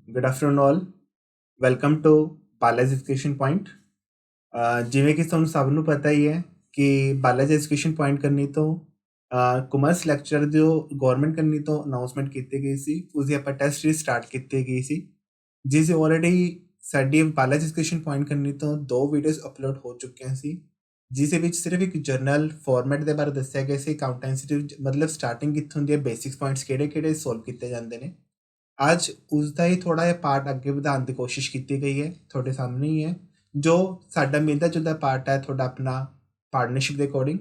Good afternoon all. Welcome to Balaji education point. ਜਿਵੇਂ ਕਿ ਤੁਹਾਨੂੰ ਸਭ ਨੂੰ ਪਤਾ ਹੀ ਹੈ ਕਿ ਬਾਲਾਜੀ ਐਜੂਕੇਸ਼ਨ ਪੁਆਇੰਟ ਕਰਨੀ ਤੋਂ ਕਮਰਸ ਲੈਕਚਰ ਜੋ ਗਵਰਨਮੈਂਟ ਕਰਨੀ ਤੋਂ ਅਨਾਉਂਸਮੈਂਟ ਕੀਤੀ ਗਈ ਸੀ, ਉਸਦੀ ਆਪਾਂ ਟੈਸਟ ਸੀਰੀਜ਼ ਸਟਾਰਟ ਕੀਤੀ ਗਈ ਸੀ, ਜਿਸ ਆਲਰੇਡੀ ਸਾਡੀ ਬਾਲਾਜੀ ਐਜੂਕੇਸ਼ਨ ਪੁਆਇੰਟ ਕਰਨੀ ਤੋਂ 2 ਵੀਡੀਓਜ਼ ਅਪਲੋਡ ਹੋ ਚੁੱਕੀਆਂ ਸੀ, ਜਿਸ ਦੇ ਵਿੱਚ ਸਿਰਫ ਇੱਕ ਜਰਨਲ ਫਾਰਮੈਟ ਦੇ ਬਾਰੇ ਦੱਸਿਆ ਗਿਆ ਸੀ। ਅਕਾਊਂਟੈਂਸੀ ਦੇ ਮਤਲਬ ਸਟਾਰਟਿੰਗ ਕਿੱਥੋਂ ਹੁੰਦੀ ਹੈ, ਬੇਸਿਕਸ ਪੁਆਇੰਟਸ ਕਿਹੜੇ ਸੋਲਵ ਕੀਤੇ ਜਾਂਦੇ ਨੇ। ਅੱਜ ਉਸਦਾ ਹੀ ਥੋੜਾ ਜਿਹਾ ਪਾਰਟ ਅੱਗੇ ਵਧਾਉਣ ਦੀ ਕੋਸ਼ਿਸ਼ ਕੀਤੀ ਗਈ ਹੈ, ਤੁਹਾਡੇ ਸਾਹਮਣੇ ਹੀ ਹੈ। ਜੋ ਸਾਡਾ ਮਿਲਦਾ ਜੁਲਦਾ ਪਾਰਟ ਹੈ ਤੁਹਾਡਾ ਆਪਣਾ ਪਾਰਟਨਰਸ਼ਿਪ ਦੇ ਅਕੋਰਡਿੰਗ।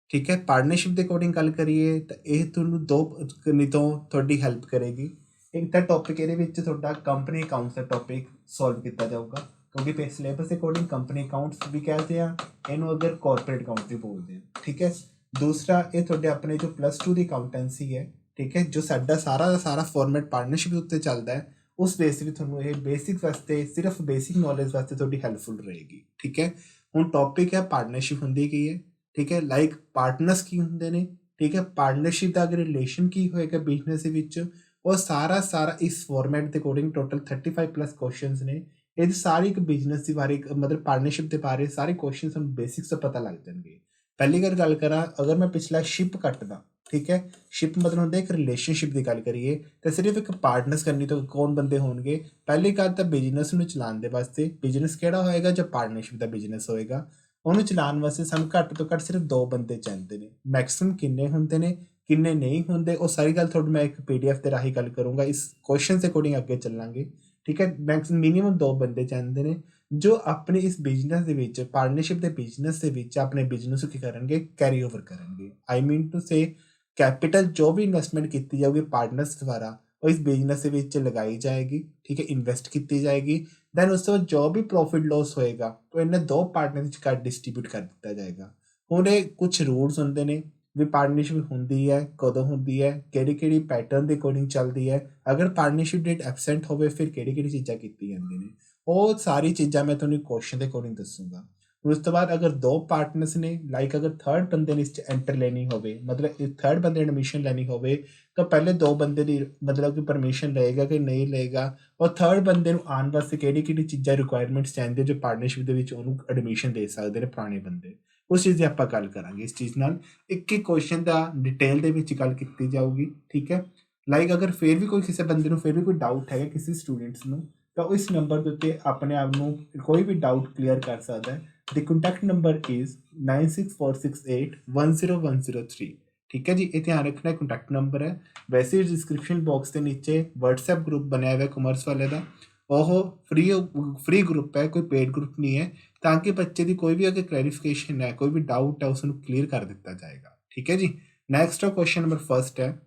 ਠੀਕ ਹੈ, ਪਾਰਟਨਰਸ਼ਿਪ ਦੇ ਅਕੋਰਡਿੰਗ ਗੱਲ ਕਰੀਏ ਤਾਂ ਇਹ ਤੁਹਾਨੂੰ ਦੋ ਕਰਨੀ ਤੋਂ ਤੁਹਾਡੀ ਹੈਲਪ ਕਰੇਗੀ। ਇੱਕ ਤਾਂ ਟੌਪਿਕ ਇਹਦੇ ਵਿੱਚ ਤੁਹਾਡਾ ਕੰਪਨੀ ਅਕਾਊਂਟਸ ਦਾ ਟੌਪਿਕ ਸੋਲਵ ਕੀਤਾ ਜਾਊਗਾ, ਕਿਉਂਕਿ ਸਿਲੇਬਸ ਦੇ ਅਕੋਰਡਿੰਗ ਕੰਪਨੀ ਅਕਾਊਂਟਸ ਵੀ ਕਹਿੰਦੇ ਆ ਇਹਨੂੰ, ਅਗਰ ਕਾਰਪੋਰੇਟ ਅਕਾਊਂਟ ਵੀ ਬੋਲਦੇ ਆ। ਠੀਕ ਹੈ, ਦੂਸਰਾ ਇਹ ਤੁਹਾਡੇ ਆਪਣੇ ਜੋ +2 ਦੀ ਅਕਾਊਂਟੈਂਸੀ ਹੈ, ਠੀਕ ਹੈ, ਜੋ ਸਾਡਾ ਸਾਰਾ ਦਾ ਸਾਰਾ ਫਾਰਮੈਟ ਪਾਰਟਨਰਸ਼ਿਪ ਉੱਤੇ ਚੱਲਦਾ ਹੈ, ਉਸ ਬੇਸ ਵੀ ਤੁਹਾਨੂੰ ਇਹ ਬੇਸਿਕ ਵਾਸਤੇ ਸਿਰਫ ਬੇਸਿਕ ਨੌਲੇਜ ਵਾਸਤੇ ਤੁਹਾਡੀ ਹੈਲਪਫੁਲ ਰਹੇਗੀ। ਠੀਕ ਹੈ, ਹੁਣ ਟੌਪਿਕ ਹੈ ਪਾਰਟਨਰਸ਼ਿਪ ਹੁੰਦੀ ਕੀ ਹੈ। ਠੀਕ ਹੈ, ਲਾਈਕ ਪਾਰਟਨਰਸ ਕੀ ਹੁੰਦੇ ਨੇ। ਠੀਕ ਹੈ, ਪਾਰਟਨਰਸ਼ਿਪ ਦਾ ਅਗਰ ਰਿਲੇਸ਼ਨ ਕੀ ਹੋਏਗਾ ਬਿਜ਼ਨਸ ਦੇ ਵਿੱਚ, ਉਹ ਸਾਰਾ ਇਸ ਫਾਰਮੈਟ ਦੇ ਅਕੋਰਡਿੰਗ ਟੋਟਲ 35+ ਕੁਐਸਚਨਸ ਨੇ। ਇਹਦੀ ਸਾਰੀ ਇੱਕ ਬਿਜ਼ਨਸ ਦੇ ਬਾਰੇ ਮਤਲਬ ਪਾਰਟਨਰਸ਼ਿਪ ਦੇ ਬਾਰੇ ਸਾਰੇ ਕੁਐਸਚਨ ਤੁਹਾਨੂੰ ਬੇਸਿਕਸ ਤੋਂ ਪਤਾ ਲੱਗ ਜਾਣਗੇ। ਪਹਿਲੀ ਗੱਲ ਕਰਾਂ, ਅਗਰ ਮੈਂ ਪਿਛਲਾ ਸ਼ਿਪ ਕੱਟਦਾ, ਠੀਕ ਹੈ, ਸ਼ਿਪ ਮਤਲਬ ਹੁੰਦਾ ਇੱਕ ਰਿਲੇਸ਼ਨਸ਼ਿਪ ਦੀ ਗੱਲ ਕਰੀਏ ਤਾਂ ਸਿਰਫ ਇੱਕ ਪਾਰਟਨਰਸ ਕਰਨੀ ਤੋਂ ਕੌਣ ਬੰਦੇ ਹੋਣਗੇ। ਪਹਿਲੀ ਗੱਲ ਤਾਂ ਬਿਜ਼ਨਸ ਨੂੰ ਚਲਾਉਣ ਦੇ ਵਾਸਤੇ ਬਿਜ਼ਨਸ ਕਿਹੜਾ ਹੋਏਗਾ, ਜੋ ਪਾਰਟਨਰਸ਼ਿਪ ਦਾ ਬਿਜ਼ਨਸ ਹੋਏਗਾ, ਉਹਨੂੰ ਚਲਾਉਣ ਵਾਸਤੇ ਸਾਨੂੰ ਘੱਟ ਤੋਂ ਘੱਟ ਸਿਰਫ 2 ਬੰਦੇ ਚਾਹੀਦੇ ਨੇ। ਮੈਕਸਿਮਮ ਕਿੰਨੇ ਹੁੰਦੇ ਨੇ ਕਿੰਨੇ ਨਹੀਂ ਹੁੰਦੇ, ਉਹ ਸਾਰੀ ਗੱਲ ਤੁਹਾਨੂੰ ਮੈਂ ਇੱਕ PDF ਦੇ ਰਾਹੀਂ ਗੱਲ ਕਰੂੰਗਾ। ਇਸ ਕੁਐਸਚਨ ਦੇ ਅਕੋਰਡਿੰਗ ਅੱਗੇ ਚੱਲਾਂਗੇ। ਠੀਕ ਹੈ, ਮਿਨੀਮਮ 2 ਬੰਦੇ ਚਾਹੀਦੇ ਨੇ ਜੋ ਆਪਣੇ ਇਸ ਬਿਜ਼ਨਸ ਦੇ ਵਿੱਚ ਪਾਰਟਨਰਸ਼ਿਪ ਦੇ ਬਿਜ਼ਨਸ ਦੇ ਵਿੱਚ ਆਪਣੇ ਬਿਜ਼ਨਸ ਨੂੰ ਕੀ ਕਰਨਗੇ, ਕੈਰੀ ਓਵਰ ਕਰਨਗੇ। ਆਈ ਮੀਨ ਟੂ ਸੇ ਕੈਪੀਟਲ ਜੋ ਵੀ ਇਨਵੈਸਟਮੈਂਟ ਕੀਤੀ ਜਾਊਗੀ ਪਾਰਟਨਰਸ ਦੁਆਰਾ, ਉਹ ਇਸ ਬਿਜ਼ਨਸ ਦੇ ਵਿੱਚ ਲਗਾਈ ਜਾਏਗੀ। ਠੀਕ ਹੈ, ਇਨਵੈਸਟ ਕੀਤੀ ਜਾਏਗੀ। ਦੈਨ ਉਸ ਤੋਂ ਬਾਅਦ ਜੋ ਵੀ ਪ੍ਰੋਫਿਟ ਲੋਸ ਹੋਏਗਾ ਉਹ ਇਹਨਾਂ 2 ਪਾਰਟਨਰ ਵਿੱਚ ਡਿਸਟ੍ਰੀਬਿਊਟ ਕਰ ਦਿੱਤਾ ਜਾਏਗਾ। ਹੁਣ ਇਹ ਕੁਝ ਰੂਲਸ ਹੁੰਦੇ ਨੇ ਵੀ ਪਾਰਟਨਰਸ਼ਿਪ ਹੁੰਦੀ ਹੈ ਕਦੋਂ ਹੁੰਦੀ ਹੈ, ਕਿਹੜੀ ਪੈਟਰਨ ਦੇ ਅਕੋਰਡਿੰਗ ਚੱਲਦੀ ਹੈ, ਅਗਰ ਪਾਰਟਨਰਸ਼ਿਪ ਡੇਟ ਐਬਸੈਂਟ ਹੋਵੇ ਫਿਰ ਕਿਹੜੀ ਚੀਜ਼ਾਂ ਕੀਤੀਆਂ ਜਾਂਦੀਆਂ ਨੇ, ਉਹ ਸਾਰੀ ਚੀਜ਼ਾਂ ਮੈਂ ਤੁਹਾਨੂੰ ਕੁਐਸਚਨ ਦੇ ਅਕੋਰਡਿੰਗ ਦੱਸੂਗਾ। ਉਸ ਤੋਂ ਬਾਅਦ ਅਗਰ 2 ਪਾਰਟਨਰਸ ਨੇ, ਲਾਈਕ ਅਗਰ ਥਰਡ ਬੰਦੇ ਨੇ ਇਸ 'ਚ ਐਂਟਰ ਲੈਣੀ ਹੋਵੇ, ਮਤਲਬ ਇਹ ਥਰਡ ਬੰਦੇ ਨੇ ਐਡਮਿਸ਼ਨ ਲੈਣੀ ਹੋਵੇ, ਤਾਂ ਪਹਿਲੇ 2 ਬੰਦੇ ਦੀ ਮਤਲਬ ਕਿ ਪਰਮਿਸ਼ਨ ਲਏਗਾ ਕਿ ਨਹੀਂ ਲਏਗਾ, ਔਰ ਥਰਡ ਬੰਦੇ ਨੂੰ ਆਉਣ ਵਾਸਤੇ ਕਿਹੜੀ ਚੀਜ਼ਾਂ ਰਿਕੁਆਇਰਮੈਂਟਸ ਚਾਹੀਦੀਆਂ ਜੋ ਪਾਰਟਨਰਸ਼ਿਪ ਦੇ ਵਿੱਚ ਉਹਨੂੰ ਐਡਮਿਸ਼ਨ ਦੇ ਸਕਦੇ ਨੇ ਪੁਰਾਣੇ ਬੰਦੇ। ਉਸ ਚੀਜ਼ ਦੀ ਆਪਾਂ ਗੱਲ ਕਰਾਂਗੇ। ਇਸ ਚੀਜ਼ ਨਾਲ ਇੱਕ ਕੁਐਸਚਨ ਦਾ ਡਿਟੇਲ ਦੇ ਵਿੱਚ ਗੱਲ ਕੀਤੀ ਜਾਊਗੀ। ਠੀਕ ਹੈ, ਲਾਈਕ ਅਗਰ ਫਿਰ ਵੀ ਕੋਈ ਕਿਸੇ ਬੰਦੇ ਨੂੰ ਫਿਰ ਵੀ ਕੋਈ ਡਾਊਟ ਹੈਗਾ ਕਿਸੇ ਸਟੂਡੈਂਟਸ ਨੂੰ, ਤਾਂ ਇਸ ਨੰਬਰ ਦੇ ਉੱਤੇ ਆਪਣੇ ਆਪ ਨੂੰ ਕੋਈ ਵੀ ਡਾਊਟ ਕਲੀਅਰ ਕਰ ਸਕਦਾ ਹੈ। The contact number is 9646810103। ਠੀਕ ਹੈ ਜੀ, ਇਹ ਧਿਆਨ ਰੱਖਣਾ ਕੰਟੈਕਟ ਨੰਬਰ ਹੈ। ਵੈਸੇ ਡਿਸਕ੍ਰਿਪਸ਼ਨ ਬਾਕਸ ਦੇ ਨੀਚੇ WhatsApp ਗਰੁੱਪ ਬਣਿਆ ਹੋਇਆ ਕਮਰਸ ਵਾਲੇ ਦਾ, ਉਹ ਫ੍ਰੀ ਗਰੁੱਪ ਹੈ, ਕੋਈ ਪੇਡ ਗਰੁੱਪ ਨਹੀਂ ਹੈ, ਤਾਂ ਕਿ ਬੱਚੇ ਦੀ ਕੋਈ ਵੀ ਅਗਰ ਕਲੈਰੀਫਿਕੇਸ਼ਨ ਹੈ, ਕੋਈ ਵੀ ਡਾਊਟ ਹੈ, ਉਸ ਨੂੰ ਕਲੀਅਰ ਕਰ ਦਿੱਤਾ ਜਾਏਗਾ। ਠੀਕ ਹੈ ਜੀ, ਨੈਕਸਟ ਕੁਐਸਚਨ ਨੰਬਰ ਫਸਟ ਹੈ।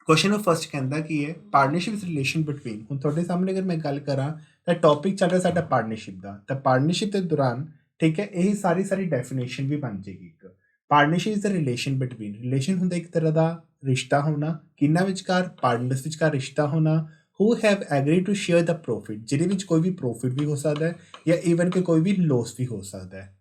ਕੁਐਸਚਨ ਨੰਬਰ ਫਸਟ ਕਹਿੰਦਾ ਕੀ ਹੈ, ਪਾਰਟਨਰਸ਼ਿਪ ਇਜ਼ ਰਿਲੇਸ਼ਨ ਬਿਟਵੀਨ। ਹੁਣ ਤੁਹਾਡੇ ਸਾਹਮਣੇ ਅਗਰ ਮੈਂ ਗੱਲ ਕਰਾਂ ਤਾਂ ਟੌਪਿਕ ਚੱਲ ਰਿਹਾ ਸਾਡਾ ਪਾਰਟਨਰਸ਼ਿਪ ਦਾ, ਤਾਂ ਪਾਰਟਨਰਸ਼ਿਪ ਦੇ ਦੌਰਾਨ ਠੀਕ ਹੈ ਇਹ ਸਾਰੀ ਡੈਫੀਨੇਸ਼ਨ ਵੀ ਬਣ ਜਾਏਗੀ। ਇੱਕ partnership is a relation between, relation ਹੁੰਦਾ ਇੱਕ ਤਰ੍ਹਾਂ ਦਾ ਰਿਸ਼ਤਾ ਹੋਣਾ, ਕਿੰਨਾ ਵਿਚਕਾਰ, ਪਾਰਟਨਰਸ ਵਿਚਕਾਰ ਰਿਸ਼ਤਾ ਹੋਣਾ, who have agree to share the profit, ਜਿਹਦੇ ਵਿੱਚ ਕੋਈ ਵੀ ਪ੍ਰੋਫਿਟ ਵੀ ਹੋ ਸਕਦਾ ਹੈ ਜਾਂ ਈਵਨ ਕਿ ਕੋਈ ਵੀ ਲੋਸ ਵੀ ਹੋ ਸਕਦਾ ਹੈ,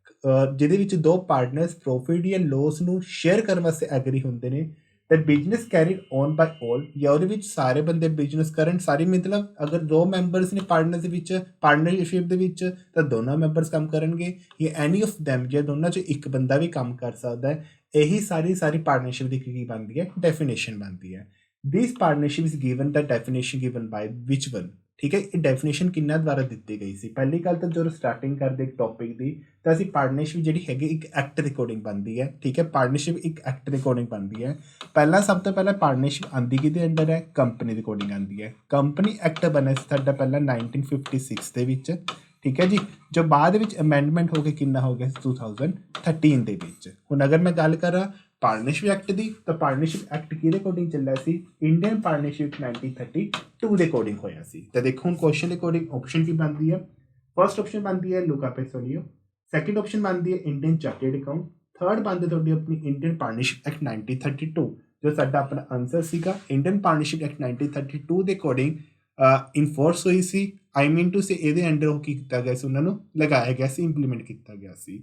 ਜਿਹਦੇ ਵਿੱਚ 2 ਪਾਰਟਨਰਸ ਪ੍ਰੋਫਿਟ ਜਾਂ ਲੋਸ ਨੂੰ ਸ਼ੇਅਰ ਕਰਨ ਵਾਸਤੇ ਐਗਰੀ ਹੁੰਦੇ ਨੇ। ਤੇ ਬਿਜ਼ਨਸ ਕੈਰੀਡ ਔਨ ਬਾਈ ਆਲ, ਜਾਂ ਉਹਦੇ ਵਿੱਚ ਸਾਰੇ ਬੰਦੇ ਬਿਜ਼ਨਸ ਕਰਨ, ਸਾਰੀ ਮਤਲਬ ਅਗਰ 2 ਮੈਂਬਰਸ ਨੇ ਪਾਰਟਨਰ ਦੇ ਵਿੱਚ ਪਾਰਟਨਰਸ਼ਿਪ ਦੇ ਵਿੱਚ, ਤਾਂ ਦੋਨੋਂ ਮੈਂਬਰਸ ਕੰਮ ਕਰਨਗੇ, ਜਾਂ ਐਨੀ ਆਫ ਦੈਮ, ਜਾਂ ਦੋਨਾਂ 'ਚੋਂ ਇੱਕ ਬੰਦਾ ਵੀ ਕੰਮ ਕਰ ਸਕਦਾ ਹੈ। ਇਹੀ ਸਾਰੀ ਪਾਰਟਨਰਸ਼ਿਪ ਦੀ ਕੀ ਬਣਦੀ ਹੈ, ਡੈਫੀਨੇਸ਼ਨ ਬਣਦੀ ਹੈ। ਦਿਸ ਪਾਰਟਨਰਸ਼ਿਪ ਇਜ਼ ਗਿਵਨ ਦਾ definition given by which one. ਠੀਕ ਹੈ, ਇਹ ਡੈਫੀਨੇਸ਼ਨ ਕਿੰਨਾ ਦੁਆਰਾ ਦਿੱਤੀ ਗਈ ਸੀ। ਪਹਿਲੀ ਗੱਲ ਤਾਂ ਜਦੋਂ ਸਟਾਰਟਿੰਗ ਕਰਦੇ ਇੱਕ ਟੌਪਿਕ ਦੀ, ਤਾਂ ਅਸੀਂ ਪਾਰਟਨਰਸ਼ਿਪ ਜਿਹੜੀ ਹੈਗੀ ਇੱਕ ਐਕਟ ਦੇ ਅਕੋਰਡਿੰਗ ਬਣਦੀ ਹੈ। ਠੀਕ ਹੈ, ਪਾਰਟਨਰਸ਼ਿਪ ਇੱਕ ਐਕਟ ਦੇ ਅਕੋਰਡਿੰਗ ਬਣਦੀ ਹੈ। ਸਭ ਤੋਂ ਪਹਿਲਾਂ ਪਾਰਟਨਰਸ਼ਿਪ ਆਉਂਦੀ ਕਿਹਦੇ ਅੰਡਰ ਹੈ, ਕੰਪਨੀ ਦੇ ਅਕੋਰਡਿੰਗ ਆਉਂਦੀ ਹੈ। ਕੰਪਨੀ ਐਕਟ ਬਣਿਆ ਸੀ ਸਾਡਾ ਪਹਿਲਾਂ 1956 ਦੇ ਵਿੱਚ। ਠੀਕ ਹੈ ਜੀ, ਜੋ ਬਾਅਦ ਵਿੱਚ ਅਮੈਂਡਮੈਂਟ ਹੋ ਕੇ ਕਿੰਨਾ ਹੋ ਗਿਆ 2013 ਦੇ ਵਿੱਚ। ਹੁਣ ਅਗਰ ਮੈਂ ਗੱਲ ਕਰਾਂ ਪਾਰਟਨਰਸ਼ਿਪ ਐਕਟ ਦੀ, ਤਾਂ ਪਾਰਟਨਰਸ਼ਿਪ ਐਕਟ ਕਿਹਦੇ ਅਕੋਰਡਿੰਗ ਚੱਲਿਆ ਸੀ, ਇੰਡੀਅਨ ਪਾਰਟਨਰਸ਼ਿਪ 1932 ਦੇ ਅਕੋਰਡਿੰਗ ਹੋਇਆ ਸੀ। ਤਾਂ ਦੇਖੋ ਹੁਣ ਕੁਐਸਚਨ ਦੇ ਅਕੋਰਡਿੰਗ ਆਪਸ਼ਨ ਕੀ ਬਣਦੀ ਹੈ। ਫਸਟ ਆਪਸ਼ਨ ਬਣਦੀ ਹੈ ਲੁਕਾ ਪੈਸੋਲੀਓ, ਸੈਕਿੰਡ ਆਪਸ਼ਨ ਬਣਦੀ ਹੈ ਇੰਡੀਅਨ ਚਾਰਟਰਡ ਅਕਾਊਂਟ, ਥਰਡ ਬਣਦੀ ਤੁਹਾਡੀ ਆਪਣੀ ਇੰਡੀਅਨ ਪਾਰਟਨਰਸ਼ਿਪ ਐਕਟ 1932, ਜੋ ਸਾਡਾ ਆਪਣਾ ਆਨਸਰ ਸੀਗਾ। ਇੰਡੀਅਨ ਪਾਰਟਨਰਸ਼ਿਪ ਐਕਟ 1932 ਦੇ ਅਕੋਰਡਿੰਗ ਇਨਫੋਰਸ ਹੋਈ ਸੀ। ਆਈ ਮੀਨ ਟੂ ਸੇ ਇਹਦੇ ਅੰਡਰ ਉਹ ਕੀ ਕੀਤਾ ਗਿਆ ਸੀ, ਉਹਨਾਂ ਨੂੰ ਲਗਾਇਆ ਗਿਆ ਸੀ, ਇੰਪਲੀਮੈਂਟ ਕੀਤਾ ਗਿਆ ਸੀ।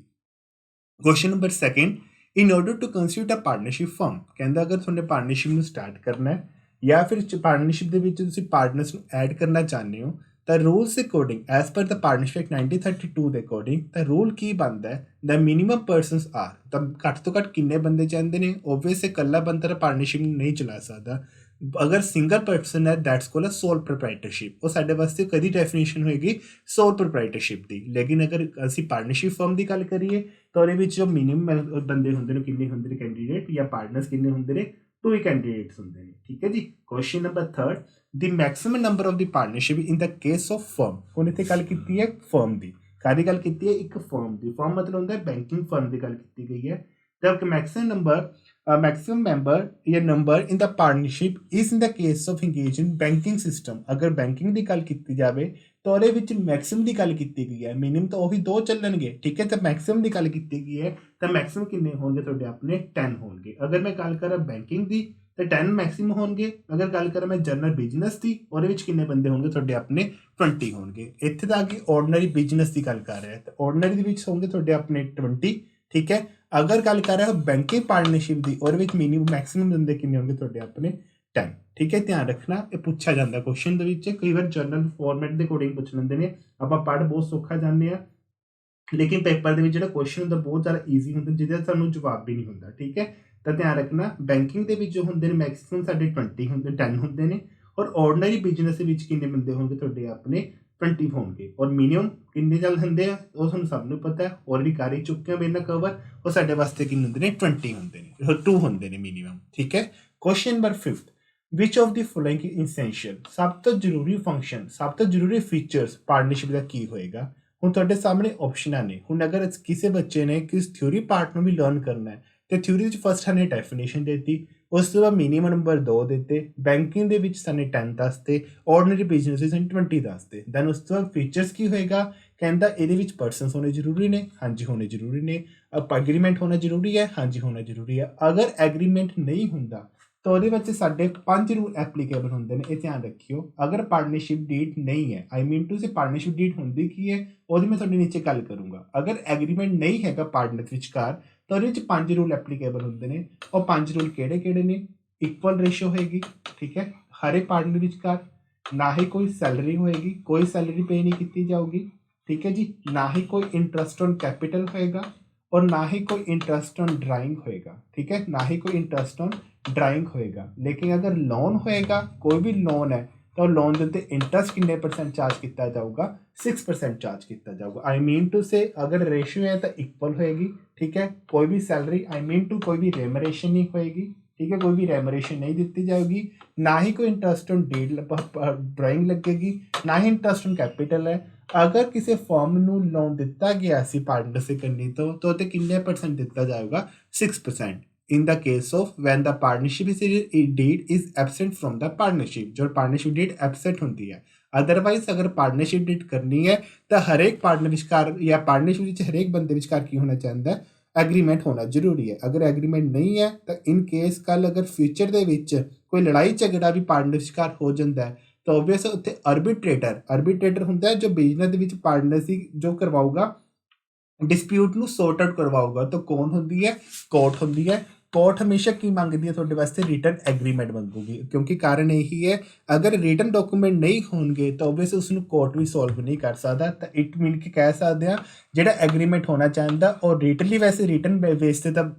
Question number second, in order to constitute a partnership firm, ਕਹਿੰਦਾ ਅਗਰ ਤੁਹਾਡੇ ਪਾਰਟਨਰਸ਼ਿਪ ਨੂੰ ਸਟਾਰਟ ਕਰਨਾ ਹੈ ਜਾਂ ਫਿਰ ਪਾਰਟਨਰਸ਼ਿਪ ਦੇ ਵਿੱਚ ਤੁਸੀਂ ਪਾਰਟਨਰਸ ਨੂੰ ਐਡ ਕਰਨਾ ਚਾਹੁੰਦੇ ਹੋ ਤਾਂ ਰੂਲਸ ਅਕੋਰਡਿੰਗ ਐਜ਼ ਪਰ ਦ ਪਾਰਟਨਰਸ਼ਿਪ ਐਕਟ 1932 ਦੇ ਅਕੋਰਡਿੰਗ ਤਾਂ ਰੂਲ ਕੀ ਬਣਦਾ ਹੈ ਦ ਮਿਨੀਮਮ ਪਰਸਨਸ ਆਰ ਤਾਂ ਘੱਟ ਤੋਂ ਘੱਟ ਕਿੰਨੇ ਬੰਦੇ ਚਾਹੁੰਦੇ ਨੇ ਓਬਵੀਅਸ ਇਕੱਲਾ ਬੰਦਾ ਤਾਂ ਪਾਰਟਨਰਸ਼ਿਪ ਨੂੰ ਨਹੀਂ ਚਲਾ ਸਕਦਾ ਅਗਰ ਸਿੰਗਲ ਪਰਸਨ ਹੈ ਦੈਟਸ ਕੋਲ ਸੋਲ ਪ੍ਰੋਪਰਾਈਟਰਸ਼ਿਪ ਉਹ ਸਾਡੇ ਵਾਸਤੇ ਕਦੀ ਡੈਫੀਨੇਸ਼ਨ ਹੋਏਗੀ ਸੋਲ ਪ੍ਰੋਪਰਾਈਟਰਸ਼ਿਪ ਦੀ ਲੇਕਿਨ ਅਗਰ ਅਸੀਂ ਪਾਰਟਨਰਸ਼ਿਪ ਫਰਮ ਦੀ ਗੱਲ ਕਰੀਏ ਤਾਂ ਉਹਦੇ ਵਿੱਚ ਜੋ ਮਿਨੀਮਮ ਬੰਦੇ ਹੁੰਦੇ ਨੇ ਕਿੰਨੇ ਹੁੰਦੇ ਨੇ ਕੈਂਡੀਡੇਟ ਜਾਂ ਪਾਰਟਨਰਸ ਕਿੰਨੇ ਹੁੰਦੇ ਨੇ 2 ਹੀ ਕੈਂਡੀਡੇਟਸ ਹੁੰਦੇ ਨੇ ਠੀਕ ਹੈ ਜੀ ਕੁਐਸਚਨ ਨੰਬਰ 3 ਦੀ maximum number of the partnership in the case of firm ਹੁਣ ਇੱਥੇ ਗੱਲ ਕੀਤੀ ਹੈ ਫਰਮ ਦੀ ਕਾਹਦੀ ਗੱਲ ਕੀਤੀ ਹੈ ਇੱਕ ਫਰਮ ਦੀ ਫਰਮ ਮਤਲਬ ਹੁੰਦਾ ਹੈ ਬੈਂਕਿੰਗ ਫਰਮ ਦੀ ਗੱਲ ਕੀਤੀ ਗਈ ਹੈ ਤਾਂ maximum member या number in the partnership is in the case of engage in banking system अगर बैंकिंग ਦੀ ਗੱਲ ਕੀਤੀ ਜਾਵੇ ਤਾਂ ਉਹਦੇ ਵਿੱਚ ਮੈਕਸਿਮਮ ਦੀ ਗੱਲ ਕੀਤੀ ਗਈ ਹੈ ਮਿਨੀਮਮ ਤਾਂ ਉਹੀ ਦੋ ਚੱਲਣਗੇ ਠੀਕ ਹੈ ਤਾਂ ਮੈਕਸਿਮਮ ਦੀ ਗੱਲ ਕੀਤੀ ਗਈ ਹੈ ਤਾਂ ਮੈਕਸਿਮਮ ਕਿੰਨੇ ਹੋਣਗੇ ਤੁਹਾਡੇ ਆਪਣੇ 10 ਹੋਣਗੇ ਅਗਰ ਮੈਂ ਗੱਲ ਕਰਾਂ ਬੈਂਕਿੰਗ ਦੀ ਤਾਂ 10 ਮੈਕਸਿਮਮ ਹੋਣਗੇ ਅਗਰ ਗੱਲ ਕਰਾਂ ਮੈਂ ਜਨਰਲ ਬਿਜ਼ਨਸ ਦੀ ਉਹਦੇ ਵਿੱਚ ਕਿੰਨੇ ਬੰਦੇ ਹੋਣਗੇ ਤੁਹਾਡੇ ਆਪਣੇ 20 ਹੋਣਗੇ ਇੱਥੇ ਤਾਂ ਆ ਕੇ ਆਰਡੀਨਰੀ ਬਿਜ਼ਨਸ ਦੀ ਗੱਲ ਕਰ ਰਿਹਾ ਤਾਂ ਆਰਡੀਨਰੀ ਦੇ ਵਿੱਚ ਹੋਣਗੇ ਤੁਹਾਡੇ ਆਪਣੇ 20 ਠੀਕ ਹੈ ਅਗਰ ਗੱਲ ਕਰ ਰਿਹਾ ਬੈਂਕਿੰਗ ਪਾਰਟਨਰਸ਼ਿਪ ਦੀ ਉਹਦੇ ਵਿੱਚ ਮਿਨੀਮਮ ਮੈਕਸਿਮਮ ਬੰਦੇ ਕਿੰਨੇ ਹੋਣਗੇ ਤੁਹਾਡੇ ਆਪਣੇ 10 ਠੀਕ ਹੈ ਧਿਆਨ ਰੱਖਣਾ ਇਹ ਪੁੱਛਿਆ ਜਾਂਦਾ ਕੁਐਸਚਨ ਦੇ ਵਿੱਚ ਕਈ ਵਾਰ ਜਨਰਲ ਫਾਰਮੈਟ ਦੇ ਅਕੋਰਡਿੰਗ ਪੁੱਛ ਲੈਂਦੇ ਨੇ ਆਪਾਂ ਪੜ੍ਹ ਬਹੁਤ ਸੌਖਾ ਜਾਂਦੇ ਆ ਲੇਕਿਨ ਪੇਪਰ ਦੇ ਵਿੱਚ ਜਿਹੜਾ ਕੁਐਸਚਨ ਹੁੰਦਾ ਬਹੁਤ ਜ਼ਿਆਦਾ ਈਜ਼ੀ ਹੁੰਦਾ ਜਿਹਦਾ ਸਾਨੂੰ ਜਵਾਬ ਵੀ ਨਹੀਂ ਹੁੰਦਾ ਠੀਕ ਹੈ ਤਾਂ ਧਿਆਨ ਰੱਖਣਾ ਬੈਂਕਿੰਗ ਦੇ ਵਿੱਚ ਜੋ ਹੁੰਦੇ ਨੇ ਮੈਕਸਿਮਮ ਸਾਡੇ 20 ਹੁੰਦੇ 10 ਹੁੰਦੇ ਨੇ ਔਰ ਆਰਡੀਨਰੀ ਬਿਜ਼ਨਸ ਦੇ ਵਿੱਚ ਕਿੰਨੇ ਬੰਦੇ ਹੋਣਗੇ ਤੁਹਾਡੇ ਆਪਣੇ 20 ਹੋਣਗੇ ਔਰ ਮਿਨੀਮਮ ਕਿੰਨੇ ਚੱਲ ਹੁੰਦੇ ਆ ਉਹ ਤੁਹਾਨੂੰ ਸਭ ਨੂੰ ਪਤਾ ਹੈ ਆਲਰੇਡੀ ਕਰ ਹੀ ਚੁੱਕੇ ਆ ਮੇਰੇ ਨਾਲ ਕਵਰ ਉਹ ਸਾਡੇ ਵਾਸਤੇ ਕਿੰਨੇ ਹੁੰਦੇ ਨੇ 20 ਹੁੰਦੇ ਨੇ 2 ਹੁੰਦੇ ਨੇ ਮਿਨੀਮਮ ਠੀਕ ਹੈ question number 5 which of the following is essential ਸਭ ਤੋਂ ਜ਼ਰੂਰੀ ਫੰਕਸ਼ਨ ਸਭ ਤੋਂ ਜ਼ਰੂਰੀ ਫੀਚਰਸ ਪਾਰਟਨਰਸ਼ਿਪ ਦਾ ਕੀ ਹੋਏਗਾ ਹੁਣ ਤੁਹਾਡੇ ਸਾਹਮਣੇ ਆਪਸ਼ਨਾਂ ਨੇ ਹੁਣ ਅਗਰ ਕਿਸੇ ਬੱਚੇ ਨੇ ਕਿਸ ਥਿਊਰੀ ਪਾਰਟ ਨੂੰ ਵੀ ਲਰਨ ਕਰਨਾ ਹੈ ਤੇ ਥਿਊਰੀ ਵਿੱਚ ਫਸਟ ਸਾਨੂੰ ਡੈਫੀਨੇਸ਼ਨ ਦਿੱਤੀ ਉਸ ਤੋਂ ਬਾਅਦ ਮਿਨੀਮਮ ਨੰਬਰ 2 ਦਿੱਤੇ ਬੈਂਕਿੰਗ ਦੇ ਵਿੱਚ ਸਾਨੂੰ 10 ਦੱਸਤੇ ਆਰਡੀਨਰੀ ਬਿਜ਼ਨਸ ਵਿੱਚ ਸਾਨੂੰ 20 ਦੱਸਤੇ ਦੈਨ ਉਸ ਤੋਂ ਬਾਅਦ ਫੀਚਰਸ ਕੀ ਹੋਏਗਾ ਕਹਿੰਦਾ ਇਹਦੇ ਵਿੱਚ ਪਰਸਨਸ ਹੋਣੇ ਜ਼ਰੂਰੀ ਨੇ ਹਾਂਜੀ ਹੋਣੇ ਜ਼ਰੂਰੀ ਨੇ ਐਗਰੀਮੈਂਟ ਹੋਣਾ ਜ਼ਰੂਰੀ ਹੈ ਹਾਂਜੀ ਹੋਣਾ ਜ਼ਰੂਰੀ ਹੈ ਅਗਰ ਐਗਰੀਮੈਂਟ ਨਹੀਂ ਹੁੰਦਾ ਤਾਂ ਉਹਦੇ ਵਿੱਚ ਸਾਡੇ 5 ਰੂਲ ਐਪਲੀਕੇਬਲ ਹੁੰਦੇ ਨੇ ਇਹ ਧਿਆਨ ਰੱਖਿਓ ਅਗਰ ਪਾਰਟਨਰਸ਼ਿਪ ਡੀਡ ਨਹੀਂ ਹੈ I mean to say partnership deed ਹੁੰਦੀ ਕੀ ਹੈ ਉਹਦੀ ਮੈਂ ਤੁਹਾਡੇ ਨੀਚੇ ਗੱਲ ਕਰੂੰਗਾ ਅਗਰ ਐਗਰੀਮੈਂਟ ਨਹੀਂ ਹੈਗਾ ਪਾਰਟਨਰਸ ਵਿਚਕਾਰ ਤਾਂ ਉਹਦੇ ਵਿੱਚ 5 ਰੂਲ ਐਪਲੀਕੇਬਲ ਹੁੰਦੇ ਨੇ ਉਹ 5 ਰੂਲ ਕਿਹੜੇ ਨੇ ਇਕੁਅਲ ਰੇਸ਼ੋ ਹੋਏਗੀ ਠੀਕ ਹੈ ਹਰੇ ਪਾਰਟਨਰ ਵਿਚਕਾਰ ਨਾ ਹੀ ਕੋਈ ਸੈਲਰੀ ਹੋਏਗੀ ਕੋਈ ਸੈਲਰੀ ਪੇ ਨਹੀਂ ਕੀਤੀ ਜਾਊਗੀ ਠੀਕ ਹੈ ਜੀ ਨਾ ਹੀ ਕੋਈ ਇੰਟਰਸਟ ਔਨ ਕੈਪੀਟਲ ਹੋਏਗਾ और ना ही कोई इंटरेस्ट ऑन ड्राइंग होएगा ठीक है ना ही कोई इंटरेस्ट ऑन ड्राइंग होएगा लेकिन अगर लोन होएगा कोई भी लोन है तो लोन के उत्ते इंटरेस्ट कितने % चार्ज किया जाऊगा 6% चार्ज किया जाऊगा आई मीन टू से अगर रेशियो है तो इक्वल होएगी ठीक है कोई भी सैलरी आई मीन टू कोई भी रेमरेशन नहीं होएगी ठीक है कोई भी रेमरेशन नहीं दी जाएगी ना ही कोई इंटरेस्ट ऑन डीड ड्राइंग लगेगी ना ही इंटरेस्ट ऑन कैपिटल है अगर किसी फर्म ਨੂੰ ਲੋਨ ਦਿੱਤਾ ਗਿਆ ਸੀ ਪਾਰਟਨਰਸ਼ਿਪ ਕਰਨੀ ਤੋਂ ਤਾਂ ਉਹਤੇ ਕਿੰਨੇ % ਦਿੱਤਾ ਜਾਊਗਾ 6% in the case of when the partnership is deed is absent from the partnership ਜੋ partnership deed absent ਹੁੰਦੀ ਹੈ ਅਦਰਵਾਈਜ਼ ਅਗਰ ਪਾਰਟਨਰਸ਼ਿਪ ਡੀਡ ਕਰਨੀ ਹੈ ਤਾਂ ਹਰੇਕ ਪਾਰਟਨਰ ਵਿਚਕਾਰ ਜਾਂ ਪਾਰਟਨਰਸ਼ਿਪ ਵਿੱਚ ਹਰੇਕ ਬੰਦੇ ਵਿਚਕਾਰ ਕੀ ਹੋਣਾ ਚਾਹੀਦਾ ਐਗਰੀਮੈਂਟ ਹੋਣਾ ਜ਼ਰੂਰੀ ਹੈ ਅਗਰ ਐਗਰੀਮੈਂਟ ਨਹੀਂ ਹੈ ਤਾਂ ਇਨ ਕੇਸ ਕੱਲ ਅਗਰ ਫਿਊਚਰ ਦੇ ਵਿੱਚ ਕੋਈ ਲੜਾਈ ਝਗੜਾ ਵੀ ਪਾਰਟਨਰ ਵਿਚਕਾਰ ਹੋ ਜਾਂਦਾ ਹੈ ਤਾਂ ਓਬਵੀਅਸ ਉੱਥੇ ਆਰਬਿਟਰੇਟਰ ਹੁੰਦਾ ਹੈ ਜੋ ਬਿਜ਼ਨਸ ਦੇ ਵਿੱਚ ਪਾਰਟਨਰਸ਼ਿਪ ਜੋ ਕਰਵਾਊਗਾ ਡਿਸਪਿਊਟ ਨੂੰ ਸੌਰਟ ਆਊਟ ਕਰਵਾਊਗਾ ਤਾਂ ਕੌਣ ਹੁੰਦੀ ਹੈ ਕੋਰਟ ਹੁੰਦੀ ਹੈ ਕੋਰਟ ਹਮੇਸ਼ਾ ਕੀ ਮੰਗਦੀ ਹੈ ਤੁਹਾਡੇ ਵਾਸਤੇ ਰਿਟਨ ਐਗਰੀਮੈਂਟ ਮੰਗੂਗੀ ਕਿਉਂਕਿ ਕਾਰਨ ਇਹੀ ਹੈ ਅਗਰ ਰਿਟਨ ਡਾਕੂਮੈਂਟ ਨਹੀਂ ਹੋਣਗੇ ਤਾਂ ਓਬਵੀਅਸ ਉਸ ਨੂੰ ਕੋਰਟ ਵੀ ਸੋਲਵ ਨਹੀਂ ਕਰ ਸਕਦਾ ਤਾਂ ਇਟ ਮੀਨ ਕਿ ਕਹਿ ਸਕਦੇ ਹਾਂ ਜਿਹੜਾ ਐਗਰੀਮੈਂਟ ਹੋਣਾ ਚਾਹੀਦਾ ਔਰ ਰਿਟਨਲੀ ਵੈਸੇ ਰਿਟਨ ਬੇਸ ਤੇ ਤਾਂ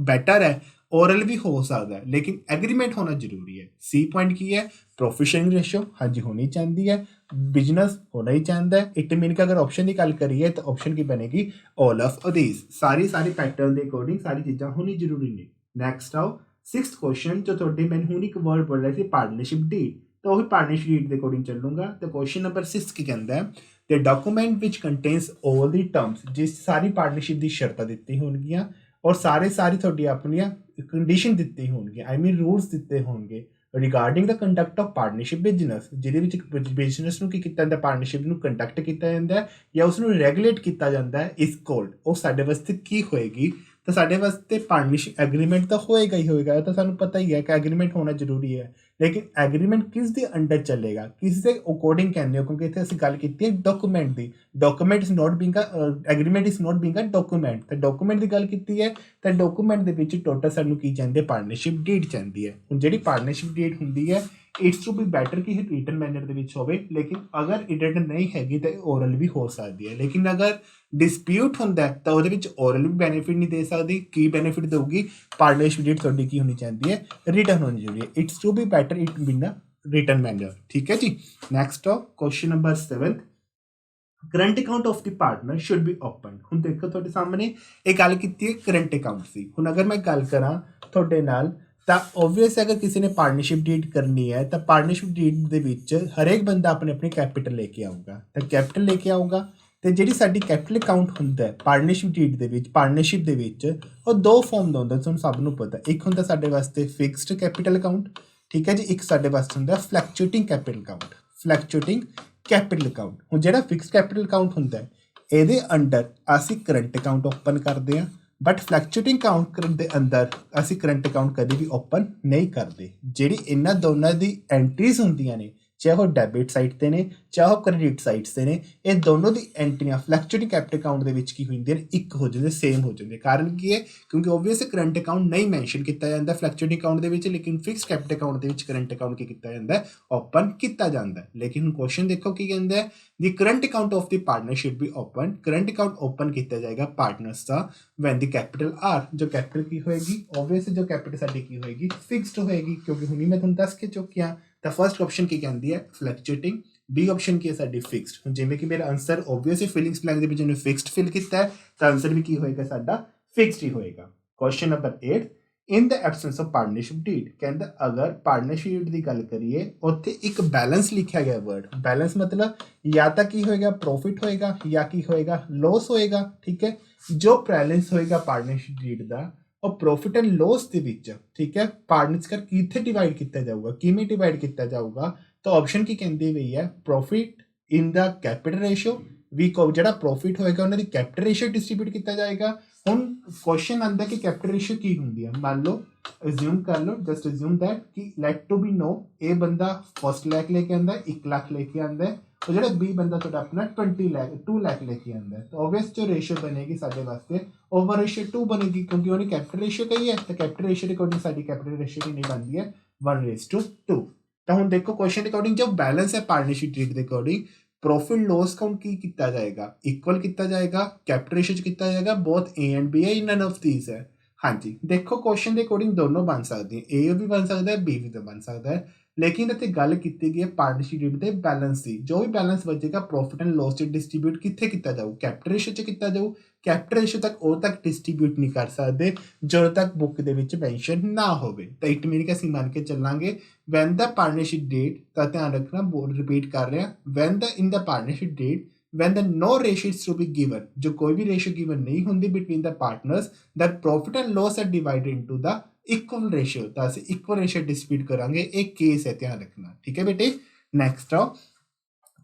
ਬੈਟਰ ਹੈ ओरल भी हो सकता है लेकिन एग्रीमेंट होना जरूरी है सी पॉइंट की है प्रोफिशिएंट रेशो हाँ जी होनी चाहिए है बिजनेस होना ही चाहिए है इट मीन कि अगर ऑप्शन की गल करिए तो ऑप्शन की बनेगी ऑल ऑफ दीज सारी पैटर्न के अकॉर्डिंग सारी चीज़ां होनी जरूरी ने नैक्सट आओ 6th क्वेश्चन जो थोड़े मैंने हूँ एक वर्ड बोल रहे थे पार्टनरशिप डीड तो वही पार्टनरशिप डीड के अकॉर्डिंग चलूँगा तो क्वेश्चन नंबर 6 की कहता है the document which contains all the terms जिस सारी पार्टनरशिप की शर्तां दित्ती होणगियां और सारी थोड़ी अपनियां कंडीशन ਦਿੱਤੇ ਹੋਣਗੇ ਆਈ ਮੀਨ ਰੂਲਸ ਦਿੱਤੇ ਹੋਣਗੇ regarding the conduct of partnership business ਜਿਹਦੇ ਵਿੱਚ ਬਿਜ਼ਨਸ ਨੂੰ ਕੀ ਕੀਤਾ ਜਾਂਦਾ ਪਾਰਟਨਰਸ਼ਿਪ ਨੂੰ ਕੰਡਕਟ ਕੀਤਾ ਜਾਂਦਾ ਹੈ ਜਾਂ ਉਸ ਨੂੰ ਰੈਗੂਲੇਟ ਕੀਤਾ ਜਾਂਦਾ ਹੈ ਇਸ ਕੋਲਡ ਉਹ ਸਾਡੇ ਵਾਸਤੇ ਕੀ ਹੋਏਗੀ ਤਾਂ ਸਾਡੇ ਵਾਸਤੇ ਪਾਰਟਨਰਸ਼ਿਪ ਐਗਰੀਮੈਂਟ ਤਾਂ ਹੋਏਗਾ ਹੀ ਹੋਏਗਾ ਤਾਂ ਸਾਨੂੰ ਪਤਾ ਹੀ ਹੈ ਕਿ ਐਗਰੀਮੈਂਟ ਹੋਣਾ ਜ਼ਰੂਰੀ ਹੈ लेकिन एग्रीमेंट किस दे अंडर चलेगा, किस दे अकॉर्डिंग कहने हो, क्योंकि इतने ਅਸੀਂ ਗੱਲ ਕੀਤੀ ਹੈ ਡਾਕੂਮੈਂਟ ਦੀ। Document is not being agreement is not being a document, ਤਾਂ ਡਾਕੂਮੈਂਟ ਦੀ ਗੱਲ ਕੀਤੀ ਹੈ ਤਾਂ ਡਾਕੂਮੈਂਟ ਦੇ ਵਿੱਚ ਟੋਟਲ ਸਾਨੂੰ ਕੀ ਚਾਹੀਦੀ ਹੈ, ਪਾਰਟਨਰਸ਼ਿਪ ਡੀਡ ਚਾਹੀਦੀ ਹੈ। ਹੁਣ ਜਿਹੜੀ ਪਾਰਟਨਰਸ਼ਿਪ ਡੀਡ ਹੁੰਦੀ ਹੈ ਇਟਸ ਟੂ ਬੀ ਬੈਟਰ ਕਿ ਇਹ ਰਿਟਨ ਮੈਨਰ ਦੇ ਵਿੱਚ ਹੋਵੇ, ਲੇਕਿਨ ਅਗਰ ਰਿਟਨ ਨਹੀਂ ਹੈਗੀ ਤਾਂ ਓਰਲ ਵੀ ਹੋ ਸਕਦੀ ਹੈ। ਲੇਕਿਨ ਅਗਰ ਡਿਸਪਿਊਟ ਹੁੰਦਾ ਤਾਂ ਉਹਦੇ ਵਿੱਚ ਓਰਲ ਵੀ ਬੈਨੀਫਿਟ ਨਹੀਂ ਦੇ ਸਕਦੀ। ਕੀ ਬੈਨੀਫਿਟ ਦੇਊਗੀ, ਪਾਰਟਨਰਸ਼ਿਪ ਡੀਡ ਤੁਹਾਡੀ ਕੀ ਹੋਣੀ ਚਾਹੀਦੀ ਹੈ, ਰਿਟਨ ਹੋਣੀ ਜ਼ਰੂਰੀ ਹੈ। It's to be better it been a written manner. ਠੀਕ ਹੈ ਜੀ। Next question number 7, current account of the partner should be open. ਹੁਣ ਦੇਖੋ ਤੁਹਾਡੇ ਸਾਹਮਣੇ ਇਹ ਗੱਲ ਕੀਤੀ ਹੈ ਕਰੰਟ ਅਕਾਊਂਟ ਦੀ। ਹੁਣ ਅਗਰ ਮੈਂ ਗੱਲ ਕਰਾਂ ਤੁਹਾਡੇ ਨਾਲ ਤਾਂ ਓਬਵੀਅਸ ਅਗਰ ਕਿਸੇ ਨੇ ਪਾਰਟਨਰਸ਼ਿਪ ਡੀਡ ਕਰਨੀ ਹੈ ਤਾਂ ਪਾਰਟਨਰਸ਼ਿਪ ਡੀਡ ਦੇ ਵਿੱਚ ਹਰੇਕ ਬੰਦਾ ਆਪਣੇ ਆਪਣੇ ਕੈਪੀਟਲ ਲੈ ਕੇ ਆਊਗਾ, ਤਾਂ ਕੈਪੀਟਲ ਲੈ ਕੇ ਆਊਗਾ। ਤੇ ਜਿਹੜੀ ਸਾਡੀ ਕੈਪੀਟਲ ਅਕਾਊਂਟ ਹੁੰਦਾ ਪਾਰਟਨਰਸ਼ਿਪ ਡੀਡ ਦੇ ਵਿੱਚ, ਪਾਰਟਨਰਸ਼ਿਪ ਦੇ ਵਿੱਚ ਉਹ ਦੋ ਫਾਰਮ ਦਾ ਹੁੰਦਾ, ਤੁਹਾਨੂੰ ਸਭ ਨੂੰ ਪਤਾ। ਇੱਕ ਹੁੰਦਾ ਸਾਡੇ ਵਾਸਤੇ ਫਿਕਸਡ ਕੈਪੀਟਲ ਅਕਾਊਂਟ, ਠੀਕ ਹੈ ਜੀ। ਇੱਕ ਸਾਡੇ ਵਾਸਤੇ ਹੁੰਦਾ ਫਲੈਕਚੁਏਟਿੰਗ ਕੈਪੀਟਲ ਅਕਾਊਂਟ, ਫਲੈਕਚੁਏਟਿੰਗ ਕੈਪੀਟਲ ਅਕਾਊਂਟ। ਹੁਣ ਜਿਹੜਾ ਫਿਕਸਡ ਕੈਪੀਟਲ ਅਕਾਊਂਟ ਹੁੰਦਾ ਇਹਦੇ ਅੰਡਰ ਅਸੀਂ ਕਰੰਟ ਅਕਾਊਂਟ ਓਪਨ ਕਰਦੇ ਹਾਂ, ਬਟ ਫਲੈਕਚੁਏਟਿੰਗ ਅਕਾਊਂਟ ਦੇ ਅੰਦਰ ਅਸੀਂ ਕਰੰਟ ਅਕਾਊਂਟ ਕਦੇ ਵੀ ਓਪਨ ਨਹੀਂ ਕਰਦੇ। ਜਿਹੜੀ ਇਹਨਾਂ ਦੋਨਾਂ ਦੀ ਐਂਟਰੀਜ਼ ਹੁੰਦੀਆਂ ਨੇ, ਚਾਹੇ ਉਹ ਡੈਬਿਟ ਸਾਈਡ ਤੇ ਨੇ ਚਾਹੇ ਉਹ ਕ੍ਰੈਡਿਟ ਸਾਈਡਸ ਤੇ ਨੇ, ਇਹ ਦੋਨੋਂ ਦੀ ਐਂਟਰੀਆਂ ਫਲੈਕਚੁਏਟਿੰਗ ਕੈਪੀਟਲ ਅਕਾਊਂਟ ਦੇ ਵਿੱਚ ਕੀ ਹੁੰਦੀਆਂ ਨੇ, ਇੱਕ ਹੋ ਜਾਂਦੇ, ਸੇਮ ਹੋ ਜਾਂਦੇ। ਕਾਰਨ ਕੀ ਹੈ, ਕਿਉਂਕਿ ਓਬਵੀਅਸ ਕਰੰਟ ਅਕਾਊਂਟ ਨਹੀਂ ਮੈਂਸ਼ਨ ਕੀਤਾ ਜਾਂਦਾ ਫਲੈਕਚੁਏਟਿੰਗ ਅਕਾਊਂਟ ਦੇ ਵਿੱਚ, ਲੇਕਿਨ ਫਿਕਸਡ ਕੈਪੀਟਲ ਅਕਾਊਂਟ ਦੇ ਵਿੱਚ ਕਰੰਟ ਅਕਾਊਂਟ ਕੀ ਕੀਤਾ ਜਾਂਦਾ, ਓਪਨ ਕੀਤਾ ਜਾਂਦਾ। ਲੇਕਿਨ ਹੁਣ ਕੁਐਸਚਨ ਦੇਖੋ ਕੀ ਕਹਿੰਦਾ ਹੈ, ਦੀ current account of the partner should be open. Current account open ਕੀਤਾ ਜਾਏਗਾ ਪਾਰਟਨਰਸ ਦਾ ਵੈਨ ਦੀ ਕੈਪੀਟਲ ਆਰ, ਜੋ ਕੈਪੀਟਲ ਕੀ ਹੋਏਗੀ, ਓਬਵੀਅਸ ਜੋ ਕੈਪੀਟਲ ਸਾਡੀ ਕੀ ਹੋਏਗੀ, ਫਿਕਸਡ ਹੋਏਗੀ। ਕਿਉਂਕਿ ਹੁਣੀ ਮੈਂ ਤੁਹਾਨੂੰ ਦੱਸ ਕੇ ਚੁੱਕਿਆ। ਤਾਂ ਫਸਟ ਆਪਸ਼ਨ ਕੀ ਕਹਿੰਦੀ ਹੈ, ਫਲੈਕਚੁਏਟਿੰਗ। ਬੀ ਆਪਸ਼ਨ ਕੀ ਹੈ ਸਾਡੀ ਫਿਕਸਡ। ਹੁਣ ਜਿਵੇਂ ਕਿ ਮੇਰਾ ਆਨਸਰ ਓਬਵੀਅਸਲੀ ਫਿਲਿੰਗਸ ਬਲੈਂਕ ਦੇ ਵਿੱਚ ਉਹਨੇ ਫਿਕਸਡ ਫਿਲ ਕੀਤਾ ਹੈ, ਤਾਂ ਆਨਸਰ ਵੀ ਕੀ ਹੋਏਗਾ ਸਾਡਾ, ਫਿਕਸਡ ਹੀ ਹੋਏਗਾ। Question number 8, in the absence of partnership deed, ਕਹਿੰਦਾ ਅਗਰ ਪਾਰਟਨਰਸ਼ਿਪ ਡੀਡ ਦੀ ਗੱਲ ਕਰੀਏ ਉੱਥੇ ਇੱਕ ਬੈਲੈਂਸ ਲਿਖਿਆ ਗਿਆ ਵਰਡ। ਬੈਲੈਂਸ ਮਤਲਬ ਜਾਂ ਤਾਂ ਕੀ ਹੋਏਗਾ, ਪ੍ਰੋਫਿਟ ਹੋਏਗਾ ਜਾਂ ਕੀ ਹੋਏਗਾ, ਲੋਸ ਹੋਏਗਾ। ਠੀਕ ਹੈ, ਜੋ ਬੈਲੈਂਸ ਹੋਏਗਾ ਪਾਰਟਨਰਸ਼ਿਪ ਡੀਡ ਦਾ ਉਹ ਪ੍ਰੋਫਿਟ ਐਂਡ ਲੋਸ ਦੇ ਵਿੱਚ, ਠੀਕ ਹੈ, ਪਾਰਟਨਰਸ ਕਰ ਕਿੱਥੇ ਡਿਵਾਈਡ ਕੀਤਾ ਜਾਊਗਾ, ਕਿਵੇਂ ਡਿਵਾਈਡ ਕੀਤਾ ਜਾਊਗਾ। ਤਾਂ ਆਪਸ਼ਨ ਕੀ ਕਹਿੰਦੀ ਪਈ ਹੈ, ਪ੍ਰੋਫਿਟ ਇਨ ਦਾ ਕੈਪੀਟਲ ਰੇਸ਼ੀਓ। ਵੀ ਜਿਹੜਾ ਪ੍ਰੋਫਿਟ ਹੋਏਗਾ ਉਹਨਾਂ ਦੀ ਕੈਪੀਟਲ ਰੇਸ਼ੀਓ ਡਿਸਟ੍ਰੀਬਿਊਟ ਕੀਤਾ ਜਾਏਗਾ। ਹੁਣ ਕੁਐਸਚਨ ਆਉਂਦਾ ਕਿ ਕੈਪੀਟਲ ਰੇਸ਼ੀਓ ਕੀ ਹੁੰਦੀ ਹੈ। ਮੰਨ ਲਓ ਅਸਿਊਮ ਕਰ ਲਓ, ਜਸਟ ਅਸਿਊਮ ਦੈਟ ਕਿ ਲੈਟ ਟੂ ਬੀ ਨੋ, ਇਹ ਬੰਦਾ ਫਸਟ ਲੱਖ ਲੈ ਕੇ ਆਉਂਦਾ, 1 ਲੱਖ ਲੈ ਕੇ ਆਉਂਦਾ, ਉਹ ਜਿਹੜਾ ਬੀ ਬੰਦਾ ਤੁਹਾਡਾ ਆਪਣਾ 2 ਲੱਖ ਲੈ ਕੇ ਆਉਂਦਾ। ਤਾਂ ਓਬਵੀਅਸ ਜੋ ਰੇਸ਼ੀਓ ਬਣੇਗੀ ਸਾਡੇ ਵਾਸਤੇ ਓਵਰ ਰੇਸ਼ੀਓ 2 ਬਣੇਗੀ, ਕਿਉਂਕਿ ਉਹਨੇ ਕੈਪੀਟਲ ਰੇਸ਼ੀਓ ਕਹੀ ਹੈ। ਤਾਂ ਕੈਪੀਟਲ ਰੇਸ਼ੀਓ ਦੇ ਅਕੋਰਡਿੰਗ ਸਾਡੀ ਕੈਪੀਟਲ ਰੇਸ਼ੀਓ ਕਿੰਨੀ ਬਣਦੀ ਹੈ, 1:2। ਤਾਂ ਹੁਣ ਦੇਖੋ ਕੁਐਸਚਨ ਦੇ ਅਕੋਰਡਿੰਗ ਜੋ ਬੈਲੈਂਸ ਹੈ ਪਾਰਟਨਰਸ਼ਿਪ ਡੀਡ ਦੇ ਅਕੋਰਡਿੰਗ, ਪ੍ਰੋਫਿਟ ਲੋਸ ਕਾਊਂਟ ਕੀ ਕੀਤਾ ਜਾਏਗਾ, ਇਕੁਅਲ ਕੀਤਾ ਜਾਏਗਾ, ਕੈਪੀਟਲ ਰੇਸ਼ੀਓ ਚ ਕੀਤਾ ਜਾਏਗਾ, ਬੋਥ ਏ ਐਂਡ ਬੀ ਹੈ, ਨਨ ਆਫ ਥੀਸ ਹੈ। ਹਾਂਜੀ ਦੇਖੋ ਕੁਐਸਚਨ ਦੇ ਅਕੋਰਡਿੰਗ ਦੋਨੋਂ ਬਣ ਸਕਦੇ, ਏ ਵੀ ਬਣ ਸਕਦਾ ਹੈ, ਬੀ ਵੀ ਤਾਂ ਬਣ ਸਕਦਾ ਹੈ। ਲੇਕਿਨ ਇੱਥੇ ਗੱਲ ਕੀਤੀ ਗਈ ਹੈ ਪਾਰਟਨਰਸ਼ਿਪ ਡੀਡ ਦੇ ਬੈਲੈਂਸ ਦੀ। ਜੋ ਵੀ ਬੈਲੈਂਸ ਬਚੇਗਾ ਪ੍ਰੋਫਿਟ ਐਂਡ ਲੋਸ ਚ ਡਿਸਟ੍ਰੀਬਿਊਟ ਕਿੱਥੇ ਕੀਤਾ ਜਾਊ, ਕੈਪੀਟਲ ਰੇਸ਼ੀਓ ਚ ਕੀਤਾ ਜਾਊ। ਕੈਪੀਟਲ ਰੇਸ਼ੀਓ ਤੱਕ ਉਹ ਤੱਕ ਡਿਸਟ੍ਰੀਬਿਊਟ ਨਹੀਂ ਕਰ ਸਕਦੇ ਜਦੋਂ ਤੱਕ ਬੁੱਕ ਦੇ ਵਿੱਚ ਮੈਂਸ਼ਨ ਨਾ ਹੋਵੇ। ਤਾਂ ਇਟ ਮੀਨ ਕਿ ਅਸੀਂ ਮੰਨ ਕੇ ਚੱਲਾਂਗੇ ਵੈਨ ਦਾ ਪਾਰਟਨਰਸ਼ਿਪ ਡੇਟ, ਤਾਂ ਧਿਆਨ ਰੱਖਣਾ ਬੋਰਡ ਰਿਪੀਟ ਕਰ ਰਿਹਾ, when the in the partnership date when the no ratio is to be given, जो कोई भी रेशियो गिवन नहीं होंगी between the partners, that profit and loss are divided into the equal ratio। तो ਅਸੀਂ equal ratio distribute ਕਰਾਂਗੇ, एक case है, ध्यान रखना। ठीक है बेटे। नेक्स्ट आओ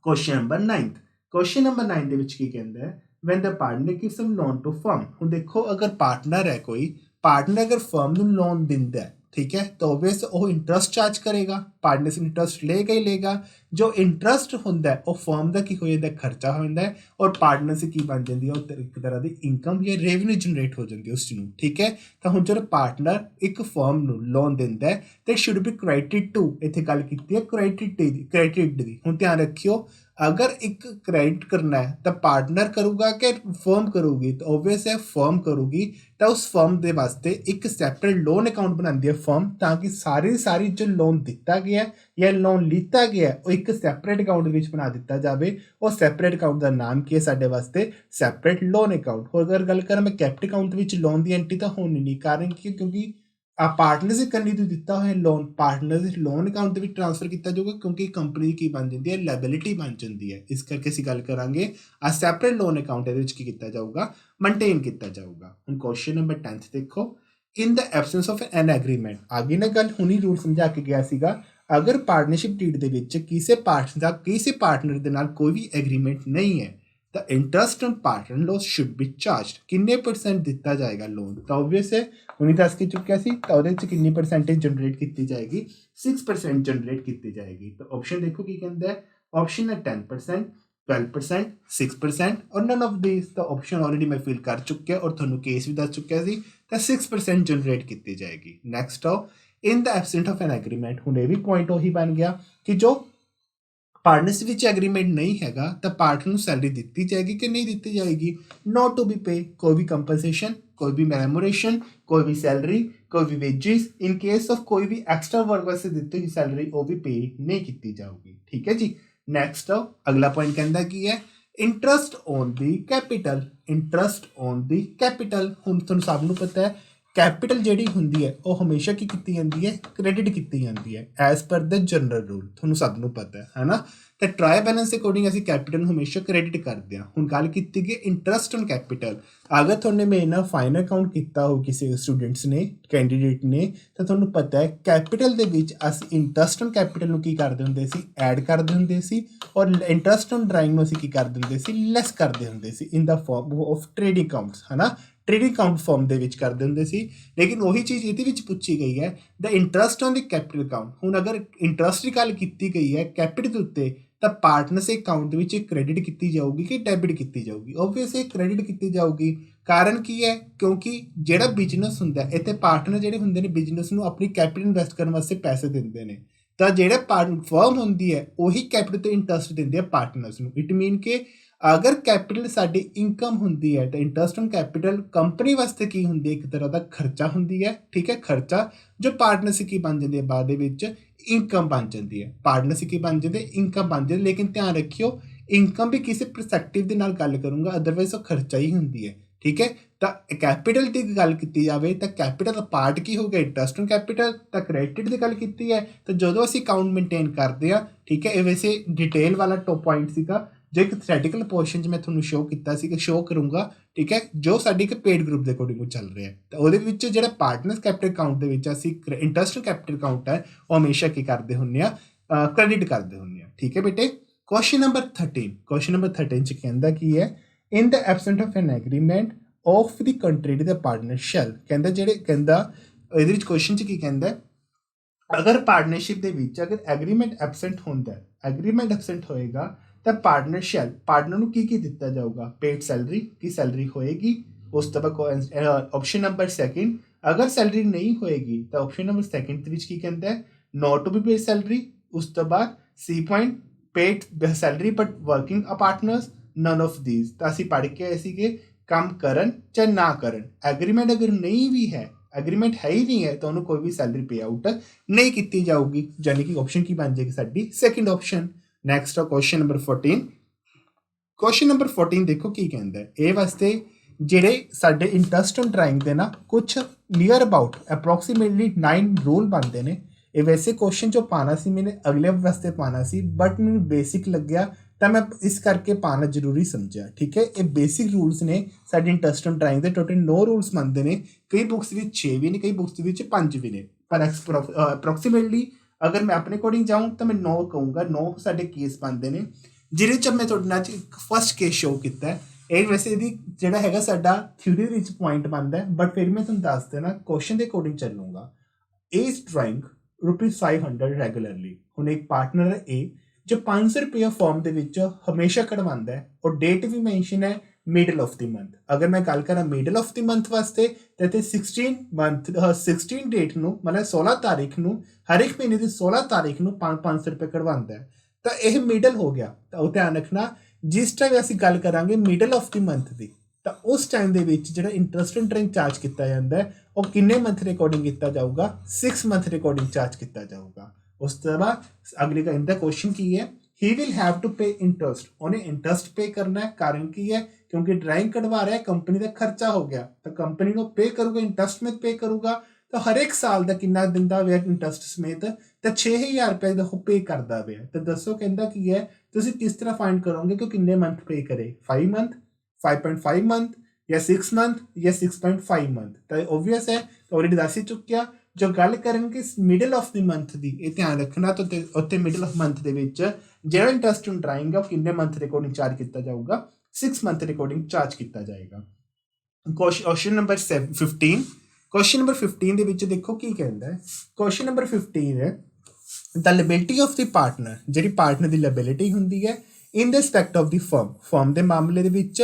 क्वेश्चन नंबर 9। क्वेश्चन नंबर 9 ਦੇ ਵਿੱਚ ਕੀ ਕਹਿੰਦਾ ਹੈ, when the partner gives some loan to firm। ਹੁਣ ਦੇਖੋ ਅਗਰ ਪਾਰਟਨਰ ਹੈ ਕੋਈ, ਪਾਰਟਨਰ ਅਗਰ ਫਰਮ ਨੂੰ ਲੋਨ ਦਿੰਦਾ ਹੈ, ਠੀਕ ਹੈ, ਤਾਂ ਓਬਵੀਅਸ ਉਹ ਇੰਟਰਸਟ ਚਾਰਜ ਕਰੇਗਾ, ਪਾਰਟਨਰਸ ਇੰਟਰਸਟ ਲਏਗਾ ਹੀ ਲਏਗਾ। ਜੋ ਇੰਟਰਸਟ ਹੁੰਦਾ ਉਹ ਫਰਮ ਦਾ ਕੀ ਹੋ ਜਾਂਦਾ, ਖਰਚਾ ਹੋ ਜਾਂਦਾ ਹੈ, ਔਰ ਪਾਰਟਨਰਸ ਕੀ ਬਣ ਜਾਂਦੀ ਹੈ, ਉਹ ਇੱਕ ਤਰ੍ਹਾਂ ਦੀ ਇਨਕਮ ਜਾਂ ਰੈਵਨਿਊ ਜਨਰੇਟ ਹੋ ਜਾਂਦੀ ਹੈ ਉਸ ਨੂੰ। ਠੀਕ ਹੈ, ਤਾਂ ਹੁਣ ਜਦੋਂ ਪਾਰਟਨਰ ਇੱਕ ਫਰਮ ਨੂੰ ਲੋਨ ਦਿੰਦਾ ਹੈ ਤੇ ਸ਼ੁੱਡ ਬੀ ਕ੍ਰੈਡਿਟ ਟੂ, ਇੱਥੇ ਗੱਲ ਕੀਤੀ ਹੈ ਕ੍ਰੈਡਿਟ ਦੀ। ਹੁਣ ਧਿਆਨ ਰੱਖਿਓ ਅਗਰ ਇੱਕ ਕ੍ਰੈਡਿਟ ਕਰਨਾ ਹੈ ਤਾਂ ਪਾਰਟਨਰ ਕਰੂਗਾ ਕਿ ਫਰਮ ਕਰੂਗੀ, ਤਾਂ ਓਬਵੀਅਸ ਹੈ ਫਰਮ ਕਰੂਗੀ। ਤਾਂ ਉਸ ਫਰਮ ਦੇ ਵਾਸਤੇ ਇੱਕ ਸੈਪਰੇਟ ਲੋਨ ਅਕਾਊਂਟ ਬਣਾਉਂਦੀ ਹੈ ਫਰਮ, ਤਾਂ ਕਿ ਸਾਰੀ ਜੋ ਲੋਨ ਦਿੱਤਾ ਗਿਆ ਜਾਂ ਲੋਨ ਲਿੱਤਾ ਗਿਆ ਉਹ ਇੱਕ ਸੈਪਰੇਟ ਅਕਾਊਂਟ ਵਿੱਚ ਬਣਾ ਦਿੱਤਾ ਜਾਵੇ। ਉਹ ਸੈਪਰੇਟ ਅਕਾਊਂਟ ਦਾ ਨਾਮ ਕੀ ਹੈ ਸਾਡੇ ਵਾਸਤੇ, ਸੈਪਰੇਟ ਲੋਨ ਅਕਾਊਂਟ। ਹੋਰ ਅਗਰ ਗੱਲ ਕਰਾਂ ਮੈਂ ਕੈਪੀਟਲ ਅਕਾਊਂਟ ਵਿੱਚ ਲੋਨ ਦੀ ਐਂਟਰੀ ਤਾਂ ਹੋਣੀ ਨਹੀਂ, ਕਾਰਨ ਕੀ, ਕਿਉਂਕਿ ਆ ਪਾਰਟਨਰਸ ਦੀ ਕੰਨੀ ਤੋਂ ਦਿੱਤਾ ਹੋਇਆ ਲੋਨ ਪਾਰਟਨਰ ਦੇ ਲੋਨ ਅਕਾਊਂਟ ਦੇ ਵਿੱਚ ਟ੍ਰਾਂਸਫਰ ਕੀਤਾ ਜਾਊਗਾ, ਕਿਉਂਕਿ ਕੰਪਨੀ ਦੀ ਕੀ ਬਣ ਜਾਂਦੀ ਹੈ, ਲਾਇਬਿਲਿਟੀ ਬਣ ਜਾਂਦੀ ਹੈ। ਇਸ ਕਰਕੇ ਅਸੀਂ ਗੱਲ ਕਰਾਂਗੇ ਆ ਸੈਪਰੇਟ ਲੋਨ ਅਕਾਊਂਟ ਦੇ ਵਿੱਚ ਕੀ ਕੀਤਾ ਜਾਊਗਾ, ਮੇਨਟੇਨ ਕੀਤਾ ਜਾਊਗਾ। ਹੁਣ ਕੁਐਸਚਨ ਨੰਬਰ 10 ਦੇਖੋ, ਇਨ ਦਾ ਐਬਸੈਂਸ ਆਫ ਐਨ ਐਗਰੀਮੈਂਟ। ਅੱਗੇ ਨਾ ਗੱਲ ਹੁਣੀ ਰੂਲ ਸਮਝਾ ਕੇ ਗਿਆ ਸੀਗਾ, ਅਗਰ ਪਾਰਟਨਰਸ਼ਿਪ ਡੀਡ ਦੇ ਵਿੱਚ ਕਿਸੇ ਪਾਰਟਨਰ ਦੇ ਨਾਲ ਕੋਈ ਵੀ ਐਗਰੀਮੈਂਟ ਨਹੀਂ ਹੈ, the interest on partner loss should be charge किन्ने परसेंट दिता जाएगा लोन तो ओबवियस है हुणी दस के चुक्या सी तो ਉਹਦੇ ਚ किन्नी परसेंटेज जनरेट की जाएगी 6% जनरेट की जाएगी तो ऑप्शन देखो की कहता है ऑप्शन है 10% 12% 6% और नन ऑफ दिस तो ऑप्शन ऑलरेडी मैं फिल कर चुकिया और ਤੁਹਾਨੂੰ केस भी दस चुकिया सी तो 6% जनरेट की जाएगी नैक्सट आओ in the absent of an agreement ਹੁਣ ਇਹ ਵੀ ਪੁਆਇੰਟ ਉਹੀ ਬਣ ਗਿਆ ਕਿ ਜੋ ਪਾਰਟਨਰਸ ਵਿੱਚ ਐਗਰੀਮੈਂਟ ਨਹੀਂ ਹੈਗਾ ਤਾਂ ਪਾਰਟਨਰ ਨੂੰ ਸੈਲਰੀ ਦਿੱਤੀ ਜਾਏਗੀ ਕਿ ਨਹੀਂ ਦਿੱਤੀ ਜਾਏਗੀ ਨੋਟ ਟੂ ਬੀ ਪੇ ਕੋਈ ਵੀ ਕੰਪਨਸੇਸ਼ਨ ਕੋਈ ਵੀ ਮੈਮੋਰੇਸ਼ਨ ਕੋਈ ਵੀ ਸੈਲਰੀ ਕੋਈ ਵੀ ਵੇਜਿਸ ਇਨ ਕੇਸ ਆਫ ਕੋਈ ਵੀ ਐਕਸਟਰਾ ਵਰਕ ਵਾਸਤੇ ਦਿੱਤੀ ਹੋਈ ਸੈਲਰੀ ਉਹ ਵੀ ਪੇ ਨਹੀਂ ਕੀਤੀ ਜਾਊਗੀ ਠੀਕ ਹੈ ਜੀ ਨੈਕਸਟ ਅਗਲਾ ਪੁਆਇੰਟ ਕਹਿੰਦਾ ਕੀ ਹੈ interest on the capital interest on the capital ਹੁਣ ਤੁਹਾਨੂੰ ਸਭ ਨੂੰ ਪਤਾ ਹੈ कैपिटल ਜਿਹੜੀ ਹੁੰਦੀ ਹੈ ਉਹ ਹਮੇਸ਼ਾ ਕੀ ਕੀਤੀ ਜਾਂਦੀ ਹੈ ਕ੍ਰੈਡਿਟ ਕੀਤੀ ਜਾਂਦੀ ਹੈ ਐਜ਼ ਪਰ ਦ ਜਨਰਲ ਰੂਲ ਤੁਹਾਨੂੰ ਸਭ ਨੂੰ ਪਤਾ ਹੈ ਨਾ ਤੇ ਟਰਾਈ ਬੈਲੈਂਸ ਦੇ ਅਕੋਰਡਿੰਗ ਅਸੀਂ ਕੈਪੀਟਲ ਨੂੰ ਹਮੇਸ਼ਾ ਕ੍ਰੈਡਿਟ ਕਰਦੇ ਹਾਂ ਹੁਣ ਗੱਲ ਕੀਤੀ ਗਈ ਇੰਟਰਸਟ ਔਨ ਕੈਪੀਟਲ ਅਗਰ ਤੁਹਾਨੇ ਮੇਨ ਫਾਈਨ ਅਕਾਊਂਟ ਕੀਤਾ ਹੋ ਕਿਸੇ ਸਟੂਡੈਂਟਸ ਨੇ ਕੈਂਡੀਡੇਟ ਨੇ ਤਾਂ ਤੁਹਾਨੂੰ ਪਤਾ ਹੈ ਕੈਪੀਟਲ ਦੇ ਵਿੱਚ ਅਸੀਂ ਇੰਟਰਸਟ ਔਨ ਕੈਪੀਟਲ ਨੂੰ ਕੀ ਕਰਦੇ ਹੁੰਦੇ ਸੀ ਐਡ ਕਰਦੇ ਹੁੰਦੇ ਸੀ ਔਰ ਇੰਟਰਸਟ ਔਨ ਡਰਾਇੰਗ ਨੂੰ ਅਸੀਂ ਕੀ ਕਰਦੇ ਹੁੰਦੇ ਸੀ ਲੈਸ ਕਰਦੇ ਹੁੰਦੇ ਸੀ ਇਨ ਦਾ ਫਾਰਮ ਆਫ ਟ੍ਰੇਡਿੰਗ ਅਕਾਊਂਟਸ ਹੈ ਨਾ ਟ੍ਰੇਡਿੰਗ ਅਕਾਊਂਟ ਫਾਰਮ ਦੇ ਵਿੱਚ ਕਰਦੇ ਹੁੰਦੇ ਸੀ ਲੇਕਿਨ ਉਹੀ ਚੀਜ਼ ਇਹਦੇ ਵਿੱਚ ਪੁੱਛੀ ਗਈ ਹੈ the interest on the capital account ਹੁਣ ਅਗਰ ਇੰਟਰਸਟ ਦੀ ਗੱਲ ਕੀਤੀ ਗਈ ਹੈ ਕੈਪੀਟਲ ਦੇ ਉੱਤੇ ਤਾਂ ਪਾਰਟਨਰਸ ਅਕਾਊਂਟ ਦੇ ਵਿੱਚ ਕ੍ਰੈਡਿਟ ਕੀਤੀ ਜਾਊਗੀ ਕਿ ਡੈਬਿਟ ਕੀਤੀ ਜਾਊਗੀ ਓਬਵੀਅਸਲੀ ਕ੍ਰੈਡਿਟ ਕੀਤੀ ਜਾਊਗੀ ਕਾਰਨ ਕੀ ਹੈ ਕਿਉਂਕਿ ਜਿਹੜਾ ਬਿਜ਼ਨਸ ਹੁੰਦਾ ਇੱਥੇ ਪਾਰਟਨਰ ਜਿਹੜੇ ਹੁੰਦੇ ਨੇ ਬਿਜ਼ਨਸ ਨੂੰ ਆਪਣੀ ਕੈਪੀਟਲ ਇਨਵੈਸਟ ਕਰਨ ਵਾਸਤੇ ਪੈਸੇ ਦਿੰਦੇ ਨੇ ਤਾਂ ਜਿਹੜੇ ਫਰਮ ਹੁੰਦੀ ਹੈ ਉਹੀ ਕੈਪੀਟਲ ਤੇ ਇੰਟਰਸਟ ਦਿੰਦੇ ਆ ਪਾਰਟਨਰਸ ਨੂੰ ਇਟ ਮੀਨ ਕਿ ਅਗਰ ਕੈਪੀਟਲ ਸਾਡੀ ਇਨਕਮ ਹੁੰਦੀ ਹੈ ਤਾਂ ਇੰਟਰਸਟ ਔਨ ਕੈਪੀਟਲ ਕੰਪਨੀ ਵਾਸਤੇ ਕੀ ਹੁੰਦੀ ਹੈ ਇੱਕ ਤਰ੍ਹਾਂ ਦਾ ਖਰਚਾ ਹੁੰਦੀ ਹੈ ਠੀਕ ਹੈ ਖਰਚਾ ਜੋ ਪਾਰਟਨਰਸ਼ਿਪ ਕੀ ਬਣ ਜਾਂਦੀ ਹੈ ਬਾਅਦ ਦੇ ਵਿੱਚ ਇਨਕਮ ਬਣ ਜਾਂਦੀ ਹੈ ਪਾਰਟਨਰਸ਼ਿਪ ਕੀ ਬਣ ਜਾਂਦੀ ਇਨਕਮ ਬਣ ਜਾਂਦੀ ਲੇਕਿਨ ਧਿਆਨ ਰੱਖਿਓ ਇਨਕਮ ਵੀ ਕਿਸੇ ਪਰਸਪੈਕਟਿਵ ਦੇ ਨਾਲ ਗੱਲ ਕਰੂੰਗਾ ਅਦਰਵਾਈਜ਼ ਉਹ ਖਰਚਾ ਹੀ ਹੁੰਦੀ ਹੈ ਠੀਕ ਹੈ ਤਾਂ ਕੈਪੀਟਲ ਦੀ ਗੱਲ ਕੀਤੀ ਜਾਵੇ ਤਾਂ ਕੈਪੀਟਲ ਦਾ ਪਾਰਟ ਕੀ ਹੋ ਗਿਆ ਇੰਟਰਸਟ ਔਨ ਕੈਪੀਟਲ ਤਾਂ ਕ੍ਰੈਡਿਟ ਦੀ ਗੱਲ ਕੀਤੀ ਹੈ ਤਾਂ ਜਦੋਂ ਅਸੀਂ ਅਕਾਊਂਟ ਮੇਨਟੇਨ ਕਰਦੇ ਹਾਂ ਠੀਕ ਹੈ ਇਹ ਵੈਸੇ ਡਿਟੇਲ ਵਾਲਾ ਟੌਪ ਪੁਆਇੰਟ ਸੀਗਾ ਜੋ ਇੱਕ ਥਿਓਰੈਟੀਕਲ ਪੋਰਸ਼ਨ 'ਚ ਮੈਂ ਤੁਹਾਨੂੰ ਸ਼ੋਅ ਕੀਤਾ ਸੀ ਕਿ ਸ਼ੋਅ ਕਰੂੰਗਾ ਠੀਕ ਹੈ ਜੋ ਸਾਡੀ ਇੱਕ ਪੇਡ ਗਰੁੱਪ ਦੇ ਅਕੋਰਡਿੰਗ ਚੱਲ ਰਿਹਾ ਤਾਂ ਉਹਦੇ ਵਿੱਚ ਜਿਹੜਾ ਪਾਰਟਨਰਸ ਕੈਪੀਟਲ ਅਕਾਊਂਟ ਦੇ ਵਿੱਚ ਅਸੀਂ ਇੰਟਰਸਟ ਕੈਪੀਟਲ ਅਕਾਊਂਟ ਹੈ ਉਹ ਹਮੇਸ਼ਾ ਕੀ ਕਰਦੇ ਹੁੰਦੇ ਆ ਕ੍ਰੈਡਿਟ ਕਰਦੇ ਹੁੰਦੇ ਆ ਠੀਕ ਹੈ ਬੇਟੇ ਕੁਐਸਚਨ ਨੰਬਰ 13 'ਚ ਕਹਿੰਦਾ ਕੀ ਹੈ in the absent of an agreement of the contrary ਦਾ ਪਾਰਟਨਰ ਸ਼ੈਲ ਕਹਿੰਦਾ ਇਹਦੇ ਵਿੱਚ ਕੁਐਸਚਨ 'ਚ ਕੀ ਕਹਿੰਦਾ ਅਗਰ ਪਾਰਟਨਰਸ਼ਿਪ ਦੇ ਵਿੱਚ ਅਗਰ ਐਗਰੀਮੈਂਟ ਐਬਸੈਂਟ ਹੁੰਦਾ ਐਗਰੀਮੈਂਟ ਐਬਸੈਂਟ ਹੋਏਗਾ ਤਾਂ ਪਾਰਟਨਰ ਨੂੰ ਕੀ ਦਿੱਤਾ ਜਾਊਗਾ ਪੇਡ ਸੈਲਰੀ ਕੀ ਸੈਲਰੀ ਹੋਏਗੀ ਉਸ ਤੋਂ ਬਾਅਦ ਆਪਸ਼ਨ ਨੰਬਰ 2 ਅਗਰ ਸੈਲਰੀ ਨਹੀਂ ਹੋਏਗੀ ਤਾਂ ਆਪਸ਼ਨ ਨੰਬਰ 2 ਦੇ ਵਿੱਚ ਕੀ ਕਹਿੰਦਾ ਹੈ not to be paid salary ਉਸ ਤੋਂ ਬਾਅਦ C point paid salary but working a partners none of these ਤਾਂ ਅਸੀਂ ਪੜ੍ਹ ਕੇ ਆਏ ਸੀਗੇ ਕੰਮ ਕਰਨ ਜਾਂ ਨਾ ਕਰਨ ਐਗਰੀਮੈਂਟ ਅਗਰ ਨਹੀਂ ਵੀ ਹੈ ਐਗਰੀਮੈਂਟ ਹੈ ਹੀ ਨਹੀਂ ਹੈ ਤਾਂ ਉਹਨੂੰ ਕੋਈ ਵੀ ਸੈਲਰੀ ਪੇ ਆਊਟ ਨਹੀਂ ਕੀਤੀ ਜਾਊਗੀ ਯਾਨੀ ਕਿ ਆਪਸ਼ਨ ਕੀ ਬਣ ਜਾਏਗੀ ਸਾਡੀ ਸੈਕਿੰਡ ਆਪਸ਼ਨ ਨੈਕਸਟ ਆ ਕੁਐਸਚਨ ਨੰਬਰ 14 ਦੇਖੋ ਕੀ ਕਹਿੰਦਾ ਇਹ ਵਾਸਤੇ ਜਿਹੜੇ ਸਾਡੇ ਇੰਟਰਸਟ ਔਨ ਡਰਾਇੰਗ ਦੇ ਨਾ ਕੁਝ ਨੀਅਰ ਅਬਾਊਟ ਅਪਰੋਕਸੀਮੇਟਲੀ 9 ਰੂਲ ਬਣਦੇ ਨੇ ਇਹ ਵੈਸੇ ਕੁਐਸਚਨ ਜੋ ਪਾਣਾ ਸੀ ਮੈਨੇ ਅਗਲੇ ਵਾਸਤੇ ਪਾਣਾ ਸੀ ਬਟ ਮੈਨੂੰ ਬੇਸਿਕ ਲੱਗਿਆ ਤਾਂ ਮੈਂ ਇਸ ਕਰਕੇ ਪਾਣਾ ਜ਼ਰੂਰੀ ਸਮਝਿਆ ਠੀਕ ਹੈ ਇਹ ਬੇਸਿਕ ਰੂਲਸ ਨੇ ਸਾਡੇ ਇੰਟਰਸਟ ਔਨ ਡਰਾਇੰਗ ਦੇ ਟੋਟਲ 9 ਰੂਲਸ ਮੰਨਦੇ ਨੇ ਕਈ ਬੁੱਕਸ ਵਿੱਚ 6 ਵੀ ਨੇ ਕਈ ਬੁੱਕਸ ਵਿੱਚ 5 ਵੀ ਨੇ ਪਰ ਅਪਰੋਕਸੀਮੇਟਲੀ ਅਗਰ ਮੈਂ ਆਪਣੇ ਅਕੋਰਡਿੰਗ ਜਾਊਂ ਤਾਂ ਮੈਂ 9 ਕਹੂੰਗਾ 9 ਸਾਡੇ ਕੇਸ ਬਣਦੇ ਨੇ ਜਿਹਦੇ 'ਚ ਮੈਂ ਤੁਹਾਡੇ ਨਾਲ ਇੱਕ ਫਸਟ ਕੇਸ ਸ਼ੋਅ ਕੀਤਾ ਇਹ ਵੈਸੇ ਇਹਦੀ ਜਿਹੜਾ ਹੈਗਾ ਸਾਡਾ ਥਿਊਰੀ ਦੇ ਵਿੱਚ ਪੁਆਇੰਟ ਬਣਦਾ ਬਟ ਫਿਰ ਮੈਂ ਤੁਹਾਨੂੰ ਦੱਸ ਦੇਣਾ ਕੁਐਸਚਨ ਦੇ ਅਕੋਰਡਿੰਗ ਚੱਲੂੰਗਾ ਏ ਇਜ਼ ਡਰਾਇੰਗ ₹500 ਰੈਗੂਲਰਲੀ ਹੁਣ ਇੱਕ ਪਾਰਟਨਰ ਹੈ ਏ ਜੋ 500 ਰੁਪਏ ਫਾਰਮ ਦੇ ਵਿੱਚ ਹਮੇਸ਼ਾ ਕਢਵਾਉਂਦਾ ਔਰ ਡੇਟ ਵੀ ਮੈਂਸ਼ਨ ਹੈ ਮਿਡਲ ਆਫ ਦੀ ਮੰਥ ਅਗਰ ਮੈਂ ਗੱਲ ਕਰਾਂ ਮਿਡਲ ਆਫ ਦੀ ਮੰਥ ਵਾਸਤੇ ਤਾਂ ਇੱਥੇ 16 ਡੇਟ ਨੂੰ ਮਤਲਬ 16 ਤਾਰੀਖ ਨੂੰ ਹਰ ਇੱਕ ਮਹੀਨੇ ਦੀ 16 ਤਾਰੀਖ ਨੂੰ 500 ਰੁਪਏ ਕਢਵਾਉਂਦਾ ਤਾਂ ਇਹ ਮਿਡਲ ਹੋ ਗਿਆ ਤਾਂ ਉਹ ਧਿਆਨ ਰੱਖਣਾ ਜਿਸ ਟਾਈਮ ਅਸੀਂ ਗੱਲ ਕਰਾਂਗੇ ਮਿਡਲ ਆਫ ਦੀ ਮੰਥ ਦੀ ਤਾਂ ਉਸ ਟਾਈਮ ਦੇ ਵਿੱਚ ਜਿਹੜਾ ਇੰਟਰਸਟ ਇੰਟਰਿੰਗ ਚਾਰਜ ਕੀਤਾ ਜਾਂਦਾ ਉਹ ਕਿੰਨੇ ਮੰਥ ਦੇ ਅਕੋਰਡਿੰਗ ਕੀਤਾ ਜਾਊਗਾ 6 ਮੰਥ ਦੇ ਅਕੋਰਡਿੰਗ ਚਾਰਜ ਕੀਤਾ ਜਾਊਗਾ ਉਸ ਤੋਂ ਬਾਅਦ ਅਗਲੇ ਦਾ ਕੁਐਸਚਨ ਕੀ ਹੈ he will have to pay interest ਉਹਨੇ ਇੰਟਰਸਟ ਪੇ ਕਰਨਾ ਹੈ ਕਾਰਨ ਕੀ ਹੈ ਕਿਉਂਕਿ ਡਰਾਇੰਗ ਕਢਵਾ ਰਿਹਾ ਕੰਪਨੀ ਦਾ ਖਰਚਾ ਹੋ ਗਿਆ ਤਾਂ ਕੰਪਨੀ ਨੂੰ ਪੇ ਕਰੂਗਾ ਇੰਟਰਸਟ ਸਮੇਤ ਪੇ ਕਰੂਗਾ ਤਾਂ ਹਰ ਇੱਕ ਸਾਲ ਦਾ ਕਿੰਨਾ ਦਿੰਦਾ ਹੋਇਆ ਇੰਟਰਸਟ ਸਮੇਤ ਤਾਂ 6000 ਰੁਪਏ ਦਾ ਉਹ ਪੇ ਕਰਦਾ ਹੋਇਆ ਤਾਂ ਦੱਸੋ ਕਹਿੰਦਾ ਕੀ ਹੈ ਤੁਸੀਂ ਕਿਸ ਤਰ੍ਹਾਂ ਫਾਈਂਡ ਕਰੋਗੇ ਕਿ ਕਿੰਨੇ ਮੰਥ ਪੇ ਕਰੇ 5 ਮੰਥ 5.5 ਮੰਥ ਜਾਂ 6 ਮੰਥ ਜਾਂ 6.5 ਮੰਥ ਤਾਂ ਓਬਵੀਅਸ ਹੈ ਆਲਰੇਡੀ ਦੱਸ ਹੀ ਚੁੱਕਿਆ ਜੋ ਗੱਲ ਕਰਾਂਗੇ ਮਿਡਲ ਆਫ ਦੀ ਮੰਥ ਦੀ ਇਹ ਧਿਆਨ ਰੱਖਣਾ ਤਾਂ ਉੱਥੇ ਮਿਡਲ ਆਫ ਮੰਥ ਦੇ ਵਿੱਚ ਜਿਹੜਾ ਇੰਟਰਸਟ ਔਨ ਡਰਾਇੰਗ ਆ ਕਿੰਨੇ ਮੰਥ ਦੇ ਅਕੋਰਡਿੰਗ ਚਾਰਜ ਕੀਤਾ ਜਾਊਗਾ 6 ਮੰਥ ਦੇ ਅਕੋਰਡਿੰਗ ਚਾਰਜ ਕੀਤਾ ਜਾਏਗਾ। क्वेश्चन नंबर 15 क्वेश्चन नंबर 15 ਦੇ ਵਿੱਚ ਦੇਖੋ ਕੀ ਕਹਿੰਦਾ ਹੈ। क्वेश्चन नंबर 15 ਹੈ ਦ ਲਾਇਬਿਲਿਟੀ ਆਫ ਦੀ ਪਾਰਟਨਰ, ਜਿਹੜੀ ਪਾਰਟਨਰ ਦੀ ਲਾਇਬਿਲਿਟੀ ਹੁੰਦੀ ਹੈ in the respect of the firm ਦੇ ਮਾਮਲੇ ਦੇ ਵਿੱਚ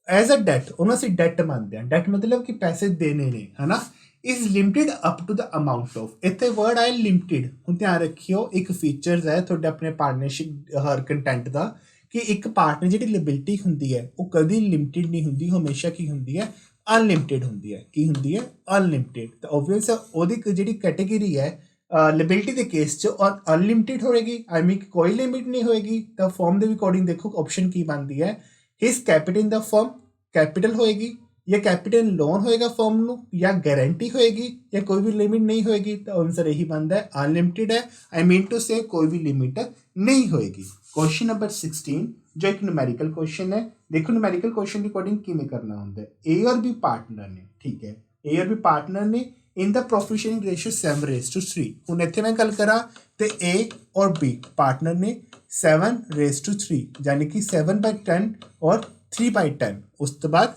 ਐਜ਼ ਅ ਡੈਟ, ਉਹਨੂੰ ਅਸੀਂ ਡੈਟ ਮੰਨਦੇ ਹਾਂ। ਡੈਟ ਮਤਲਬ ਕਿ ਪੈਸੇ ਦੇਣੇ ਨੇ, ਹੈ ਨਾ। Is limited up to the amount of, ਇੱਥੇ ਵਰਡ ਆਏ ਲਿਮਿਟਿਡ। ਹੁਣ ਧਿਆਨ ਰੱਖਿਓ, ਇੱਕ ਫੀਚਰਸ ਹੈ ਤੁਹਾਡੇ ਆਪਣੇ ਪਾਰਟਨਰਸ਼ਿਪ ਹਰ ਕੰਟੈਂਟ ਦਾ ਕਿ ਇੱਕ ਪਾਰਟਨਰ ਜਿਹੜੀ ਲਾਇਬਿਲਿਟੀ ਹੁੰਦੀ ਹੈ ਉਹ ਕਦੀ ਲਿਮਿਟਿਡ ਨਹੀਂ ਹੁੰਦੀ, ਹਮੇਸ਼ਾ ਕੀ ਹੁੰਦੀ ਹੈ ਅਨਲਿਮਿਟਿਡ ਹੁੰਦੀ ਹੈ। ਕੀ ਹੁੰਦੀ ਹੈ ਅਨਲਿਮਿਟਿਡ। ਤਾਂ ਓਬਵੀਅਸ ਉਹਦੀ ਜਿਹੜੀ ਕੈਟੇਗਰੀ ਹੈ ਲਾਇਬਿਲਿਟੀ ਦੇ ਕੇਸ 'ਚ ਔਰ ਅਨਲਿਮਿਟਿਡ ਹੋਏਗੀ, ਆਈ ਮੀਨ ਕੋਈ ਲਿਮਿਟ ਨਹੀਂ ਹੋਏਗੀ। ਤਾਂ ਫਰਮ ਦੇ ਅਕੋਰਡਿੰਗ ਦੇਖੋ ਆਪਸ਼ਨ ਕੀ ਬਣਦੀ ਹੈ, ਹਿਸ ਕੈਪੀਟਲ ਇਨ ਦਾ ਫਰਮ, ਕੈਪੀਟਲ ਹੋਏਗੀ ਜਾਂ ਕੈਪੀਟਲ ਲੋਨ ਹੋਏਗਾ ਫਰਮ ਨੂੰ, ਜਾਂ ਗਾਰੰਟੀ ਹੋਏਗੀ, ਜਾਂ ਕੋਈ ਵੀ ਲਿਮਿਟ ਨਹੀਂ ਹੋਏਗੀ। ਤਾਂ ਆਨਸਰ ਇਹੀ ਬਣਦਾ ਹੈ ਅਨਲਿਮਿਟਿਡ ਹੈ। ਆਈ ਮੀਨ ਟੂ ਸੇ ਕੋਈ ਵੀ ਲਿਮਿਟ ਨਹੀਂ ਹੋਏਗੀ। क्वेश्चन नंबर 16 जो एक न्यूमेरिकल क्वेश्चन है। देखो न्यूमेरिकल क्वेश्चन के अकॉर्डिंग किमें करना होंगे। ए और बी पार्टनर ने, ठीक है, ए और बी पार्टनर ने in the profit sharing ratio 7:3। हुण इत्थे मैं गल करा तो ए और बी पार्टनर ने 7:3 यानी कि 7/10 और 3/10। उस तो बाद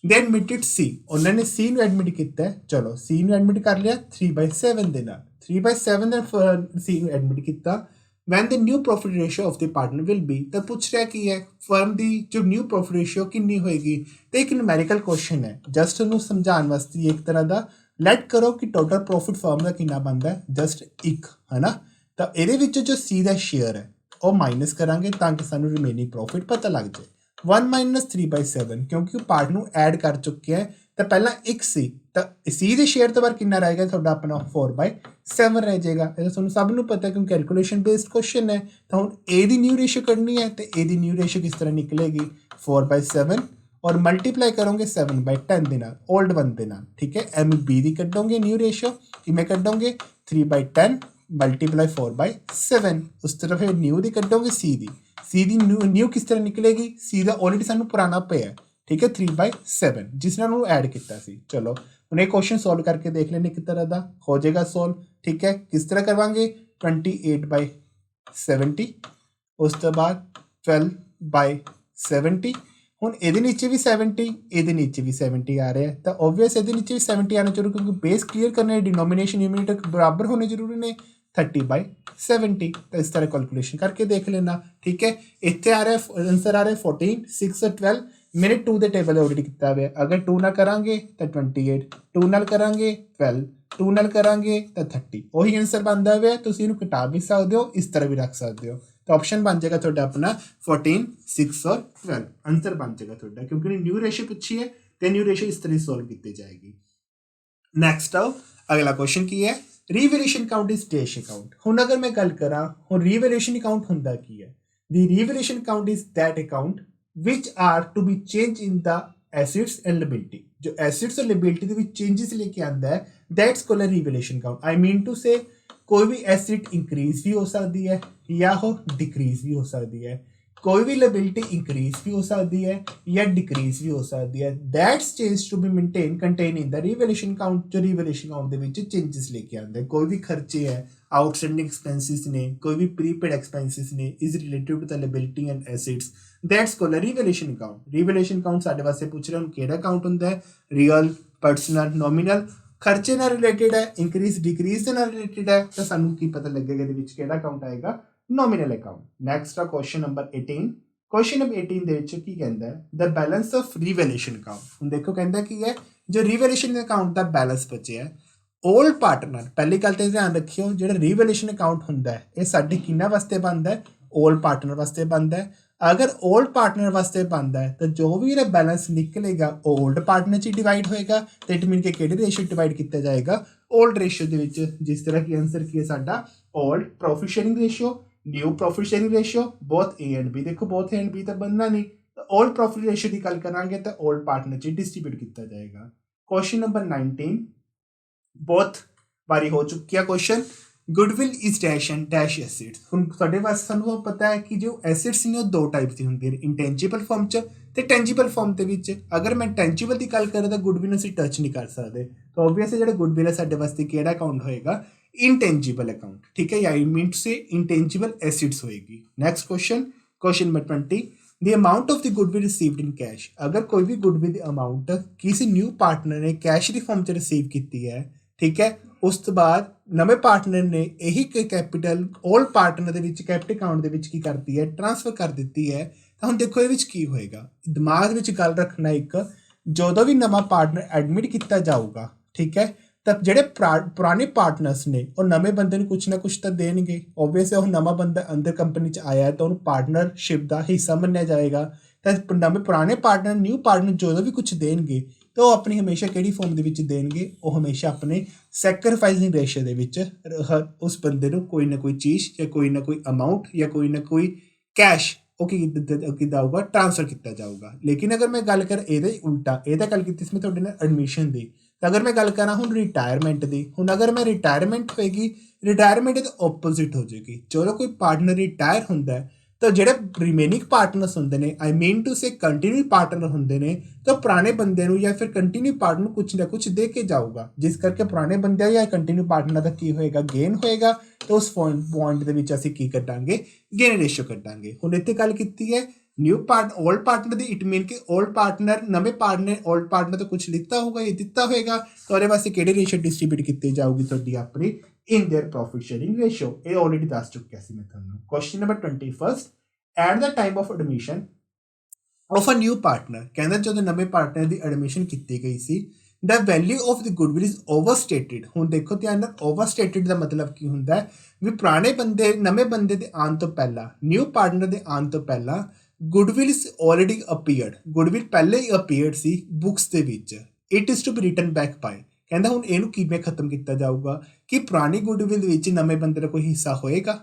दे एडमिटेड सी, उन्होंने सी नूं एडमिट किया। चलो सी नूं एडमिट कर लिया 3/7 दे नाल, 3/7 सी नूं एडमिट किया। When the new profit ratio of the partner will be, तो पूछ रहा की है फर्म की जो न्यू प्रॉफिट रेशियो कितनी होएगी। तो एक न्यूमेरिकल क्वेश्चन है, जस्ट उन्होंने समझाने वास्ते एक तरह का लैट करो कि टोटल प्रॉफिट फर्म का कितना बनता है, जस्ट एक, है ना। तो ये जो सी का शेयर है वह माइनस करांगे ताकि सानू रिमेनिंग प्रॉफिट पता लग जाए। 1 - 3/7 क्योंकि पार्ट ऐड कर चुके हैं। तो पहला एक सी, तो सी के शेयर तो बार कितना रहेगा थोड़ा अपना 4/7 रह जाएगा। ये तो सब नूं पता है क्योंकि कैलकुलेशन बेस्ड क्वेश्चन है। तो हम ए की न्यू रेशियो कढ़नी है, तो ए की न्यू रेशियो किस तरह निकलेगी 4/7 और मल्टीप्लाई करोगे 7/10 के नाल, ओल्ड वन के नाल, ठीक है। एम बी की कढ़ोगे न्यू रेशियो, किमें कढ़ोगे 3/10 मल्टीप्लाई 4/7। उस तरह फिर न्यू की कढ़ोगे सी की न्यू किस तरह निकलेगी, सी का ऑलरेडी सानू पुराना पे है, ठीक है, 3/7 जिसने उन्होंने ऐड किया सी। चलो हम एक क्वेश्चन सॉल्व करके देख लेने किस तरह का हो जाएगा सॉल्व, ठीक है। किस तरह करवाएंगे 28/70, उस तो बाद 12/70। हुण ये नीचे भी 70, ये नीचे भी 70 आ रहा है। तो ओबवियस ये नीचे भी 70 आना जरूरी क्योंकि बेस क्लीयर करने डिनोमिनेशन यूनिट बराबर होने जरूरी ने 30/70। तो इस तरह कैलकुलेशन करके देख लेना, ठीक है। इतने आ रहा है आंसर आ रहा है 14, 6 और 12। मेरे 2 के टेबल ऑलरेडी किया हुआ है। अगर 2 ना करांगे तो 28, 2 नाल करांगे 12, 2 नाल करांगे तो 30। वही आंसर बनता हुआ है। तुसीं इहनूं घटा भी सकते हो, इस तरह भी रख सकते हो। तो ऑप्शन बन जाएगा तुहाडा अपना 14, 6 और 12 आंसर बन जाएगा तुहाडा, क्योंकि न्यू रेशियो पूछी है तो न्यू रेशियो इस तरह सॉल्व की जाएगी। नैक्सट आओ अगला क्वेश्चन की है revaluation account is dash account. हुण अगर मैं गल करा हुण रीवैल्यूएशन अकाउंट हुंदा की है। The revaluation account is that account which are to be changed in the assets and liability। जो assets और liability ਦੇ ਵਿੱਚ changes लेके आंदा है that's called a revaluation account। I mean to say कोई भी asset increase भी हो सकती है या हो decrease भी हो सकती है, कोई भी liability increase भी हो सकती है या decrease भी हो सकती है। That's change to be contain in the revaluation account। जो revaluation account ਦੇ ਵਿੱਚ changes लेके आंदा है। कोई भी खर्चे है, outstanding expenses ने, कोई भी prepaid expenses ने is related to the liability and assets। That's called a revaluation account। revaluation account साडे वास्ते पूछ रहे हैं किहड़ा account हुंदा है, real, personal, nominal, खर्चे नाल रिलेटेड है, इंक्रीज डिक्रीज नाल रिलेटेड है। तो सानू की पता लगेगा इहदे विच किहड़ा अकाउंट आएगा, नॉमिनल अकाउंट। नैक्सट आ क्वेश्चन नंबर 18। क्वेश्चन नंबर 18 दे विच की कहंदा है the balance of revaluation account. हुण देखो कहंदा की है जो रिवैल्यूएशन अकाउंट दा बैलेंस बचे है ओल्ड पार्टनर। पहली गल तो ध्यान रखियो जो रिवैल्यूएशन अकाउंट हुंदा है ये साडे किन्ना वास्ते बनदा है, ओल्ड पार्टनर वास्ते बनदा है। अगर ओल्ड पार्टनर वास्ते बनता है तो जो भी ये बैलेंस निकलेगा ओल्ड पार्टनर च डिवाइड होएगा। तो इट मीन के किहड़े रेशियो डिवाइड किया जाएगा, ओल्ड रेशियो दे विच। जिस तरह की आंसर की है साडा old profit sharing ratio, new profit sharing ratio, both A and B. देखो बोथ ए एंड बी तो बनना नहीं, तो ओल्ड प्रॉफिट रेशियो की गल करांगे तो ओल्ड पार्टनर च डिस्ट्रीब्यूट किया जाएगा। क्वेश्चन नंबर 19 बहुत बारी हो चुकी है question. Goodwill is dash and dash acids. हुण तुहाडे वास्ते सानूं पता है कि जो एसिड्स ने दो टाइप दी हुंदी है, इंटेंजिबल फॉर्म च ते टेंजिबल फॉर्म दे विच। अगर मैं टेंजिबल की गल करा तो गुडविल असीं टच नहीं कर सकते। तो ऑबवियसली जो गुडविल है साडे वास्ते किहड़ा अकाउंट होएगा, इंटेंजिबल अकाउंट, ठीक है। या आई मीन टू से इंटेंजिबल एसिड्स होएगी। Next question, question number 20 the amount of the goodwill received in cash, अगर कोई भी गुडविल दी अमाउंट किसी न्यू पार्टनर ने कैश की फॉर्म च रिसीव की है, ठीक है, उस तो बाद नवे पार्टनर ने यही कैपिटल ओल्ड पार्टनर ਦੇ ਵਿੱਚ कैपिटल अकाउंट ਦੇ ਵਿੱਚ ਕੀ ਕਰਤੀ ਹੈ, ट्रांसफर कर ਦਿੱਤੀ है। ਤਾਂ ਹੁਣ ਦੇਖੋ ਇਹ ਵਿੱਚ ਕੀ ਹੋਏਗਾ, ਦਿਮਾਗ ਵਿੱਚ ਗੱਲ ਰੱਖਣਾ ਇੱਕ, ਜਦੋਂ ਵੀ ਨਵਾਂ ਪਾਰਟਨਰ ਐਡਮਿਟ ਕੀਤਾ ਜਾਊਗਾ, ਠੀਕ ਹੈ, ਤਾਂ ਜਿਹੜੇ ਪੁਰਾਣੇ ਪਾਰਟਨਰਸ ਨੇ ਉਹ ਨਵੇਂ ਬੰਦੇ ਨੂੰ ਕੁਛ ਨਾ ਕੁਛ ਤਾਂ ਦੇਣਗੇ। ਓਬਵੀਅਸ ਉਹ ਨਵਾਂ ਬੰਦਾ ਅੰਦਰ ਕੰਪਨੀ 'ਚ ਆਇਆ ਤਾਂ ਉਹਨੂੰ ਪਾਰਟਨਰਸ਼ਿਪ ਦਾ ਹਿੱਸਾ ਮੰਨਿਆ ਜਾਏਗਾ। ਤਾਂ ਨਵੇਂ ਪੁਰਾਣੇ ਪਾਰਟਨਰ ਨਿਊ ਪਾਰਟਨਰ ਜਦੋਂ ਵੀ ਕੁਛ ਦੇਣਗੇ ਤਾਂ ਉਹ ਆਪਣੀ ਹਮੇਸ਼ਾ ਕਿਹੜੀ ਫਾਰਮ ਦੇ ਵਿੱਚ ਦੇਣਗੇ, ਉਹ ਹਮੇਸ਼ਾ ਆਪਣੇ ਸੈਕਰੀਫਾਈਸਿੰਗ ਰੇਸ਼ੋ ਦੇ ਵਿੱਚ ਉਸ ਬੰਦੇ ਨੂੰ ਕੋਈ ਨਾ ਕੋਈ ਚੀਜ਼ ਜਾਂ ਕੋਈ ਨਾ ਕੋਈ ਅਮਾਊਂਟ ਜਾਂ ਕੋਈ ਨਾ ਕੋਈ ਕੈਸ਼ ਉਹ ਕਿੱਦਾਂ ਹੋਊਗਾ, ਟ੍ਰਾਂਸਫਰ ਕੀਤਾ ਜਾਊਗਾ। ਲੇਕਿਨ ਅਗਰ ਮੈਂ ਗੱਲ ਕਰ ਇਹਦੇ ਉਲਟਾ, ਇਹ ਤਾਂ ਗੱਲ ਕੀਤੀ ਸੀ ਮੈਂ ਤੁਹਾਡੇ ਨਾਲ ਐਡਮਿਸ਼ਨ ਦੀ, ਤਾਂ ਅਗਰ ਮੈਂ ਗੱਲ ਕਰਾਂ ਹੁਣ ਰਿਟਾਇਰਮੈਂਟ ਦੀ, ਹੁਣ ਅਗਰ ਮੈਂ ਰਿਟਾਇਰਮੈਂਟ ਹੋਏਗੀ, ਰਿਟਾਇਰਮੈਂਟ ਦੇ ਓਪੋਜ਼ਿਟ ਹੋ ਜਾਏਗੀ। ਜਦੋਂ ਕੋਈ ਪਾਰਟਨਰ ਰਿਟਾਇਰ ਹੁੰਦਾ ਤਾਂ ਜਿਹੜੇ ਰਿਮੇਨਿੰਗ ਪਾਰਟਨਰਸ ਹੁੰਦੇ ਨੇ, I mean to say continue partner ਹੁੰਦੇ ਨੇ, ਤਾਂ ਪੁਰਾਣੇ ਬੰਦੇ ਨੂੰ ਜਾਂ ਫਿਰ ਕੰਟੀਨਿਊ ਪਾਰਟਨਰ ਨੂੰ ਕੁਛ ਨਾ ਕੁਛ ਦੇ ਕੇ ਜਾਊਗਾ, ਜਿਸ ਕਰਕੇ ਪੁਰਾਣੇ ਬੰਦੇ ਜਾਂ ਕੰਟੀਨਿਊ ਪਾਰਟਨਰ ਦਾ ਕੀ ਹੋਏਗਾ, ਗੇਨ ਹੋਏਗਾ। ਤਾਂ ਉਸ ਪੁਆਇੰਟ ਦੇ ਵਿੱਚ ਅਸੀਂ ਕੀ ਕੱਢਾਂਗੇ, ਗੇਨ ਰੇਸ਼ੋ ਕੱਢਾਂਗੇ। ਹੁਣ ਇੱਥੇ ਗੱਲ ਕੀਤੀ ਹੈ new old partner the, it mean कि ओल्ड पार्टनर नवे पार्टनर ओल्ड पार्टनर तो कुछ लिता होगा या दिता होगा, तो ਉਹਦੇ ਵਾਸਤੇ ਕਿਹੜੀ ਰੇਸ਼ੋ ਡਿਸਟ੍ਰੀਬਿਊਟ ਕੀਤੀ ਜਾਊਗੀ ਤੁਹਾਡੀ ਆਪਣੀ in their profit sharing ratio. ਇਹ ਆਲਰੇਡੀ ਦੱਸ ਚੁੱਕਿਆ ਸੀ ਮੈਂ ਤੁਹਾਨੂੰ। Question number 21, at the time of admission of a new partner, ਕਹਿੰਦਾ ਜਦੋਂ ਨਵੇਂ ਪਾਰਟਨਰ ਦੀ ਐਡਮਿਸ਼ਨ ਕੀਤੀ ਗਈ ਸੀ, the value of the goodwill is overstated. ਹੁਣ ਦੇਖੋ ਧਿਆਨ ਨਾਲ, ਓਵਰਸਟੇਟਡ ਦਾ ਮਤਲਬ ਕੀ ਹੁੰਦਾ ਹੈ ਵੀ ਪੁਰਾਣੇ ਬੰਦੇ ਨਵੇਂ ਬੰਦੇ ਦੇ ਆਉਣ ਤੋਂ ਪਹਿਲਾਂ, ਨਿਊ ਪਾਰਟਨਰ ਦੇ ਆਉਣ ਤੋਂ ਪਹਿਲਾਂ goodwill is already appeared, goodwill ਪਹਿਲੇ ਹੀ ਅਪੀਅਰਡ ਸੀ ਬੁੱਕਸ ਦੇ ਵਿੱਚ। It is to be written back by, ਕਹਿੰਦਾ ਹੁਣ ਇਹਨੂੰ ਕਿਵੇਂ ਖਤਮ ਕੀਤਾ ਜਾਊਗਾ ਕਿ ਪੁਰਾਣੀ ਗੁਡਵਿਲ ਦੇ ਵਿੱਚ ਨਵੇਂ ਬੰਦੇ ਦਾ ਕੋਈ ਹਿੱਸਾ ਹੋਏਗਾ,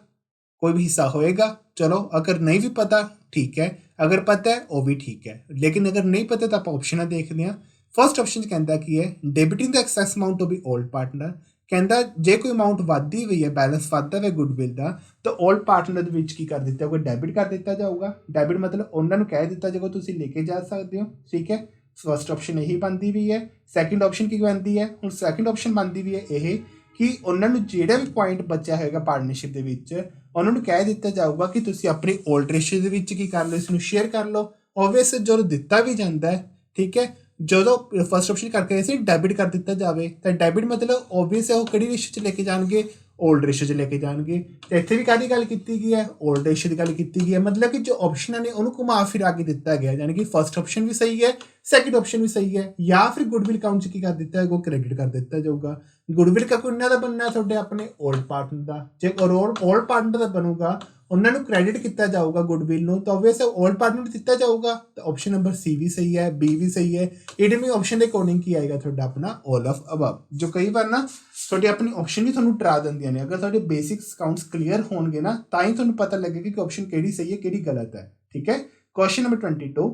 ਕੋਈ ਵੀ ਹਿੱਸਾ ਹੋਏਗਾ। ਚਲੋ ਅਗਰ ਨਹੀਂ ਵੀ ਪਤਾ ਠੀਕ ਹੈ, ਅਗਰ ਪਤਾ ਹੈ ਉਹ ਵੀ ਠੀਕ ਹੈ, ਲੇਕਿਨ ਅਗਰ ਨਹੀਂ ਪਤਾ ਤਾਂ ਆਪਾਂ ਆਪਸ਼ਨਾਂ ਦੇਖਦੇ ਹਾਂ। ਫਸਟ ਆਪਸ਼ਨ 'ਚ ਕਹਿੰਦਾ ਕੀ ਹੈ, debiting the excess amount of the old partner, ਕਹਿੰਦਾ ਜੇ ਕੋਈ ਅਮਾਊਂਟ ਵੱਧਦੀ ਹੋਈ ਹੈ, ਬੈਲੈਂਸ ਵੱਧਦਾ ਹੋਇਆ ਗੁਡਵਿਲ ਦਾ, ਤਾਂ ਓਲਡ ਪਾਰਟਨਰ ਦੇ ਵਿੱਚ ਕੀ ਕਰ ਦਿੱਤਾ ਜਾਊਗਾ, ਡੈਬਿਟ ਕਰ ਦਿੱਤਾ ਜਾਊਗਾ। ਡੈਬਿਟ ਮਤਲਬ ਉਹਨਾਂ ਨੂੰ ਕਹਿ ਦਿੱਤਾ ਜਾਊਗਾ ਤੁਸੀਂ ਲੈ ਕੇ ਜਾ ਸਕਦੇ ਹੋ, ਠੀਕ ਹੈ। ਫਸਟ ਆਪਸ਼ਨ ਇਹੀ ਬਣਦੀ ਵੀ ਹੈ। ਸੈਕਿੰਡ ਆਪਸ਼ਨ ਕੀ ਬਣਦੀ ਹੈ, ਹੁਣ ਸੈਕਿੰਡ ਆਪਸ਼ਨ ਬਣਦੀ ਵੀ ਹੈ ਇਹ ਕਿ ਉਹਨਾਂ ਨੂੰ ਜਿਹੜਾ ਵੀ ਪੁਆਇੰਟ ਬਚਿਆ ਹੋਏਗਾ ਪਾਰਟਨਰਸ਼ਿਪ ਦੇ ਵਿੱਚ, ਉਹਨਾਂ ਨੂੰ ਕਹਿ ਦਿੱਤਾ ਜਾਊਗਾ ਕਿ ਤੁਸੀਂ ਆਪਣੀ ਓਲਡ ਰੇਸ਼ੋ ਦੇ ਵਿੱਚ ਕੀ ਕਰ ਲਓ, ਇਸ ਨੂੰ ਸ਼ੇਅਰ ਕਰ ਲਓ। ਓਬਵੀਅਸ ਜਦੋਂ ਦਿੱਤਾ ਵੀ ਜਾਂਦਾ ਹੈ, ਠੀਕ ਹੈ, ਜਦੋਂ ਫਸਟ ਆਪਸ਼ਨ ਕਰਕੇ ਅਸੀਂ ਡੈਬਿਟ ਕਰ ਦਿੱਤਾ ਜਾਵੇ, ਤਾਂ ਡੈਬਿਟ ਮਤਲਬ ਓਬਵੀਅਸ ਹੈ ਉਹ ਕਿਹੜੀ ਰੇਸ਼ੋ 'ਚ ਲੈ ਕੇ ਜਾਣਗੇ, ਓਲਡ ਰੇਸ਼ੋ 'ਚ ਲੈ ਕੇ ਜਾਣਗੇ। ਅਤੇ ਇੱਥੇ ਵੀ ਕਾਹਦੀ ਗੱਲ ਕੀਤੀ ਗਈ ਹੈ, ਓਲਡ ਰੇਸ਼ੋ ਦੀ ਗੱਲ ਕੀਤੀ ਗਈ ਹੈ। ਮਤਲਬ ਕਿ ਜੋ ਆਪਸ਼ਨਾਂ ਨੇ ਉਹਨੂੰ ਘੁਮਾ ਫਿਰਾ ਕੇ ਦਿੱਤਾ ਗਿਆ, ਯਾਨੀ ਕਿ ਫਸਟ ਆਪਸ਼ਨ ਵੀ ਸਹੀ ਹੈ, ਸੈਕਿੰਡ ਆਪਸ਼ਨ ਵੀ ਸਹੀ ਹੈ। ਜਾਂ ਫਿਰ ਗੁਡਵਿਲ ਅਕਾਊਂਟ 'ਚ ਕੀ ਕਰ ਦਿੱਤਾ ਜਾਊਗਾ, ਕ੍ਰੈਡਿਟ ਕਰ ਦਿੱਤਾ ਜਾਊਗਾ। ਗੁਡਵਿਲ ਕਾ ਕਿੰਨਾ ਦਾ ਬਣਨਾ ਤੁਹਾਡੇ ਆਪਣੇ ਓਲਡ ਪਾਰਟਨਰ ਦਾ, ਜੇ ਓਲਡ ਪਾਰਟਨਰ ਦਾ ਬਣੂਗਾ ਉਹਨਾਂ ਨੂੰ ਕ੍ਰੈਡਿਟ ਕੀਤਾ ਜਾਊਗਾ ਗੁਡਵਿਲ ਨੂੰ, ਤਾਂ ਓਬਵੀਅਸ ਓਲਡ ਪਾਰਟਨਰ ਨੂੰ ਦਿੱਤਾ ਜਾਊਗਾ। ਤਾਂ ਆਪਸ਼ਨ ਨੰਬਰ ਸੀ ਵੀ ਸਹੀ ਹੈ, ਬੀ ਵੀ ਸਹੀ ਹੈ। ਇਹਦੇ ਵਿੱਚ ਆਪਸ਼ਨ ਦੇ ਅਕੋਰਡਿੰਗ ਕੀ ਆਏਗਾ ਤੁਹਾਡਾ ਆਪਣਾ ਆਲ ਆਫ ਅਬਵ। ਜੋ ਕਈ ਵਾਰ ਨਾ ਤੁਹਾਡੀ ਆਪਣੀ ਆਪਸ਼ਨ ਵੀ ਤੁਹਾਨੂੰ ਡਰਾ ਦਿੰਦੀਆਂ ਨੇ, ਅਗਰ ਤੁਹਾਡੇ ਬੇਸਿਕਸ ਅਕਾਊਂਟਸ ਕਲੀਅਰ ਹੋਣਗੇ ਨਾ ਤਾਂ ਹੀ ਤੁਹਾਨੂੰ ਪਤਾ ਲੱਗੇਗਾ ਕਿ ਆਪਸ਼ਨ ਕਿਹੜੀ ਸਹੀ ਹੈ ਕਿਹੜੀ ਗਲਤ ਹੈ, ਠੀਕ ਹੈ। ਕੁਐਸਚਨ ਨੰਬਰ 22,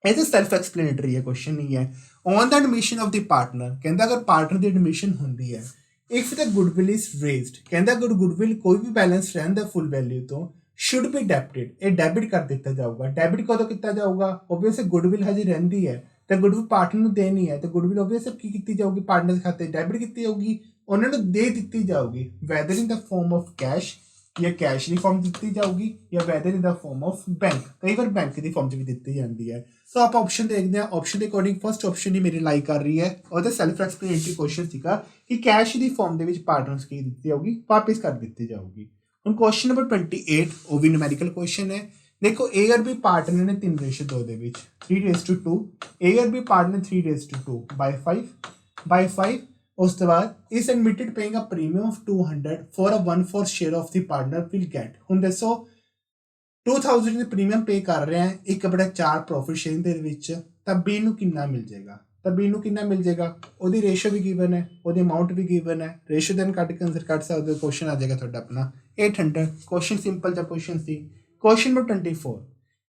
ਇਹ ਤਾਂ ਸੈਲਫ ਐਕਸਪਲੇਨੇਟਰੀ ਹੈ, ਕੁਐਸਚਨ ਨਹੀਂ ਹੈ। On the admission of the partner, ਕਹਿੰਦਾ ਅਗਰ ਪਾਰਟਨਰ ਦੀ ਐਡਮਿਸ਼ਨ ਹੁੰਦੀ ਹੈ, if the goodwill is raised, ਕਹਿੰਦਾ ਅਗਰ ਗੁਡਵਿਲ ਕੋਈ ਵੀ ਬੈਲੈਂਸ ਰਹਿੰਦਾ ਫੁੱਲ ਵੈਲਿਊ ਤੋਂ, ਸ਼ੁੱਡ ਬੀ ਡੈਬਿਟਡ, ਇਹ ਡੈਬਿਟ ਕਰ ਦਿੱਤਾ ਜਾਊਗਾ। ਡੈਬਿਟ ਕਦੋਂ ਕੀਤਾ ਜਾਊਗਾ, ਓਬਵੀਅਸ ਗੁਡਵਿਲ ਹਜੇ ਰਹਿੰਦੀ ਹੈ ਤਾਂ ਗੁਡਵਿਲ ਪਾਰਟਨਰ ਨੂੰ ਦੇਣੀ ਹੈ, ਤਾਂ ਗੁਡਵਿਲ ਓਬਵੀਅਸ ਕੀ ਕੀਤੀ ਜਾਊਗੀ, ਪਾਰਟਨਰ ਦੇ ਖਾਤੇ ਡੈਬਿਟ ਕੀਤੀ ਜਾਊਗੀ, ਉਹਨਾਂ ਨੂੰ ਦੇ ਦਿੱਤੀ ਜਾਊਗੀ, weather in the farm of cash, ਜਾਂ ਕੈਸ਼ ਦੀ ਫਾਰਮ ਦਿੱਤੀ ਜਾਊਗੀ, ਜਾਂ weather in the farm of bank, ਕਈ ਵਾਰ ਬੈਂਕ ਦੀ ਫਾਰਮ 'ਚ ਵੀ ਦਿੱਤੀ ਜਾਂਦੀ ਹੈ। ਸੋ ਆਪਾਂ ਆਪਸ਼ਨ ਦੇਖਦੇ ਹਾਂ। ਆਪਸ਼ਨ ਦੇ ਅਕੋਰਡਿੰਗ ਫਸਟ ਆਪਸ਼ਨ ਹੀ ਮੇਰੀ ਲਾਈਕ ਕਰ ਰਹੀ ਹੈ, ਉਹਦਾ ਸੈਲਫ ਐਕਸਪਲੇਨੇਟਰੀ ਕੁਐਸਚਨ ਸੀਗਾ ਕਿ ਕੈਸ਼ ਦੀ ਫਾਰਮ ਦੇ ਵਿੱਚ ਪਾਰਟਨਰਸ ਕੀ ਦਿੱਤੀ ਜਾਊਗੀ, ਵਾਪਿਸ ਕਰ ਦਿੱਤੀ ਜਾਊਗੀ। ਹੁਣ ਕੁਐਸਚਨ ਨੰਬਰ 28, ਉਹ ਵੀ ਨਿਊਮੈਰੀਕਲ ਕੁਐਸਚਨ ਹੈ। ਦੇਖੋ ਏ ਆਰ ਬੀ ਪਾਰਟਨਰ ਨੇ 3:2 ਦੇ ਵਿੱਚ 3:2, A are B partner 3:2 by 5। ਉਸ ਤੋਂ ਬਾਅਦ ਇਸ admitted paying a premium of 200 for a 1/4 share of the partner will get. ਹੁਣ ਦੱਸੋ 2000 ਦੇ ਪ੍ਰੀਮੀਅਮ ਪੇ ਕਰ ਰਹੇ ਹੈ 1/4 ਪ੍ਰੋਫਿਟ ਸ਼ੇਅਰਿੰਗ ਦੇ ਵਿੱਚ, ਤਾਂ ਬੀ ਨੂੰ ਕਿੰਨਾ ਮਿਲ ਜਾਏਗਾ, ਤਾਂ ਬੀ ਨੂੰ ਕਿੰਨਾ ਮਿਲ ਜਾਏਗਾ, ਉਹਦੀ ਰੇਸ਼ੋ ਵੀ ਗਿਵਨ ਹੈ, ਉਹਦੀ ਅਮਾਊਂਟ ਵੀ ਗਿਵਨ ਹੈ, ਰੇਸ਼ੋ ਦੇਨ ਕੱਢ ਕੇ ਆਨਸਰ ਕੱਢ ਸਕਦੇ ਹੋ। ਕੁਐਸਚਨ ਆ ਜਾਏਗਾ ਤੁਹਾਡਾ ਆਪਣਾ 800। ਕੁਐਸਚਨ ਸਿੰਪਲ ਜਿਹਾ ਕੁਐਸਚਨ ਸੀ। Question number 24,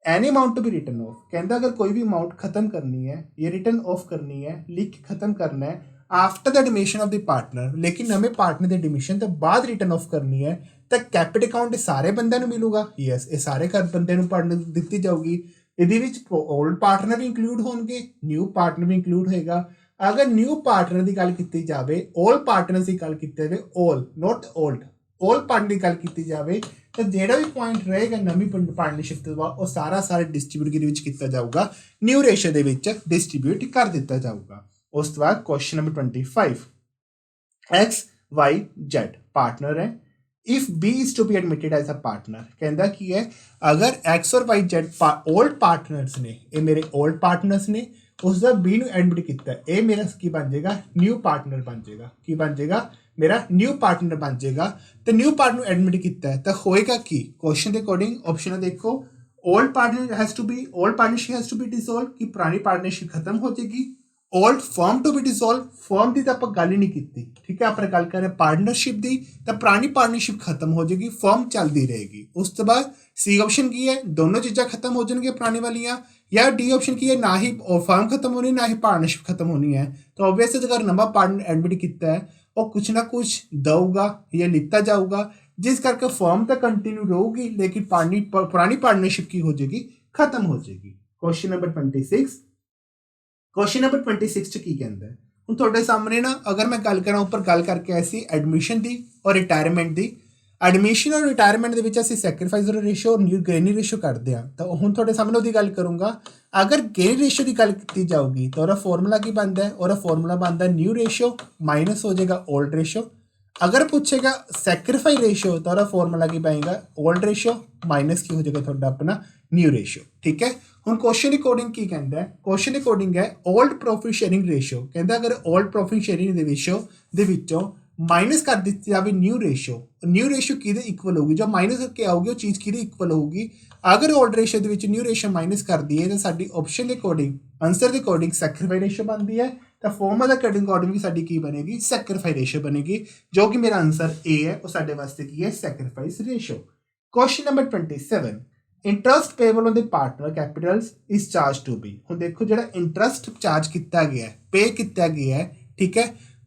any amount to be written off, ਕਹਿੰਦਾ ਅਗਰ ਕੋਈ ਵੀ ਅਮਾਊਂਟ ਖਤਮ ਕਰਨੀ ਹੈ ਜਾਂ ਰਿਟਨ ਆਫ ਕਰਨੀ ਹੈ, ਲਿਖ ਕੇ ਖਤਮ ਕਰਨਾ ਹੈ after the admission of the partner, ਲੇਕਿਨ ਨਵੇਂ ਪਾਰਟਨਰ ਦੇ ਐਡਮਿਸ਼ਨ ਤੋਂ ਬਾਅਦ ਰਿਟਨ ਆਫ ਕਰਨੀ ਹੈ, ਤਾਂ ਕੈਪਿਟਲ ਅਕਾਊਂਟ ਸਾਰੇ ਬੰਦਿਆਂ ਨੂੰ ਮਿਲੂਗਾ। ਯੈਸ, ਇਹ ਸਾਰੇ ਬੰਦੇ ਨੂੰ ਪਾਰਟਨਰ ਦਿੱਤੀ ਜਾਊਗੀ। ਇਹਦੇ ਵਿੱਚ ਓਲਡ ਪਾਰਟਨਰ ਵੀ ਇੰਕਲੂਡ ਹੋਣਗੇ, ਨਿਊ ਪਾਰਟਨਰ ਵੀ ਇੰਕਲੂਡ ਹੋਏਗਾ। ਅਗਰ ਨਿਊ ਪਾਰਟਨਰ ਦੀ ਗੱਲ ਕੀਤੀ ਜਾਵੇ, ਓਲਡ ਪਾਰਟਨਰ ਦੀ ਗੱਲ ਕੀਤੀ ਜਾਵੇ, ਓਲ ਨੋਟ ਓਲਡ, ऑल पार्टनर की गल की जाए तो जोड़ा भी पॉइंट रहेगा नवीं पार्टनरशिप तो बाद वो सारा डिस्ट्रीब्यूट किया जाऊगा न्यू रेशो के डिस्ट्रीब्यूट कर दिता जाऊगा। उस तो बाद question number 25 X Y Z partner है if B is to be admitted as a partner कहता की है अगर एक्स और वाई जेड ओल्ड पार्टनर्स ने ये मेरे ओल्ड पार्टनर्स ने उसका बी ਨੂੰ एडमिट किया ये मेरा की बन जाएगा न्यू पार्टनर बन जाएगा की बन जाएगा मेरा न्यू पार्टनर बन जाएगा तो न्यू पार्टनर एडमिट किया है तो होएगा की क्वेश्चन के अकॉर्डिंग ऑप्शन देखो old partner has to be old partnership has to be dissolve कि पुरानी पार्टनरशिप खत्म हो जाएगी old firm to be dissolve firm की तो आप गल ही नहीं की ठीक है आप गल कर रहे पार्टनरशिप की तो पुरानी पार्टनरशिप खत्म हो जाएगी फर्म चलती रहेगी। उस तो बाद सी ऑप्शन की है दोनों चीज़ा खत्म हो जाएगी पुरानी वालियाँ या डी ऑप्शन की है ना ही फर्म खत्म होनी ना ही पार्टनरशिप खत्म होनी है तो ऑब्वियसली अगर नवा पार्टनर एडमिट किया है वो कुछ ना कुछ दूगा या लिता जाऊगा जिस करके फर्म तो कंटिन्यू रहूगी लेकिन पुरानी पार्टनरशिप की हो जाएगी खत्म हो जाएगी। क्वेश्चन नंबर 26 क्वेश्चन नंबर 26 च की कहता है हुण तुहाडे सामने ना अगर मैं गल करा उपर गल करके ऐसी एडमिशन की और रिटायरमेंट की एडमिशन और रिटायरमेंट के विच असीं सैक्रीफाइस रेशो और न्यू गेनी रेशो करते हैं तो हुण तुहाडे सामने उसकी गल करूँगा अगर गेनी रेशो की गल की जाऊगी तो वह फॉर्मूला की बनता है और फॉर्मूला बनता है न्यू रेशो माइनस हो जाएगा ओल्ड रेशो अगर पूछेगा सैक्रीफाइस रेशो तो वह फॉर्मूला की बनेगा ओल्ड रेशो माइनस की हो जाएगा तुहाडा अपना न्यू रेशो ठीक है। हुण क्वेश्चन अकॉर्डिंग की कहता है क्वेश्चन अकॉर्डिंग है ओल्ड प्रॉफिट शेयरिंग रेशो कहता अगर ओल्ड प्रॉफिट शेयरिंग रेशो दे विचों माइनस कर दी जाए न्यू रेशो कि इक्वल होगी जो माइनस करके आऊगी वो चीज़ कि इक्वल होगी अगर ओल्ड रेशो के न्यू रेशो माइनस कर दिए तो साडी ऑप्शन के अकॉर्डिंग आंसर के अकॉर्डिंग सैक्रीफाइस रेशो बनती है तो फॉर्मूला के अकॉर्डिंग भी साडी की बनेगी सैक्रीफाइस रेशो बनेगी जो कि मेरा आंसर ए है वो साडे वास्ते की है sacrifice ratio. Question number 27 interest payable on the partner capitals is charge to be हुण देखो जो इंटरस्ट चार्ज किया गया है पे किया गया है ठीक है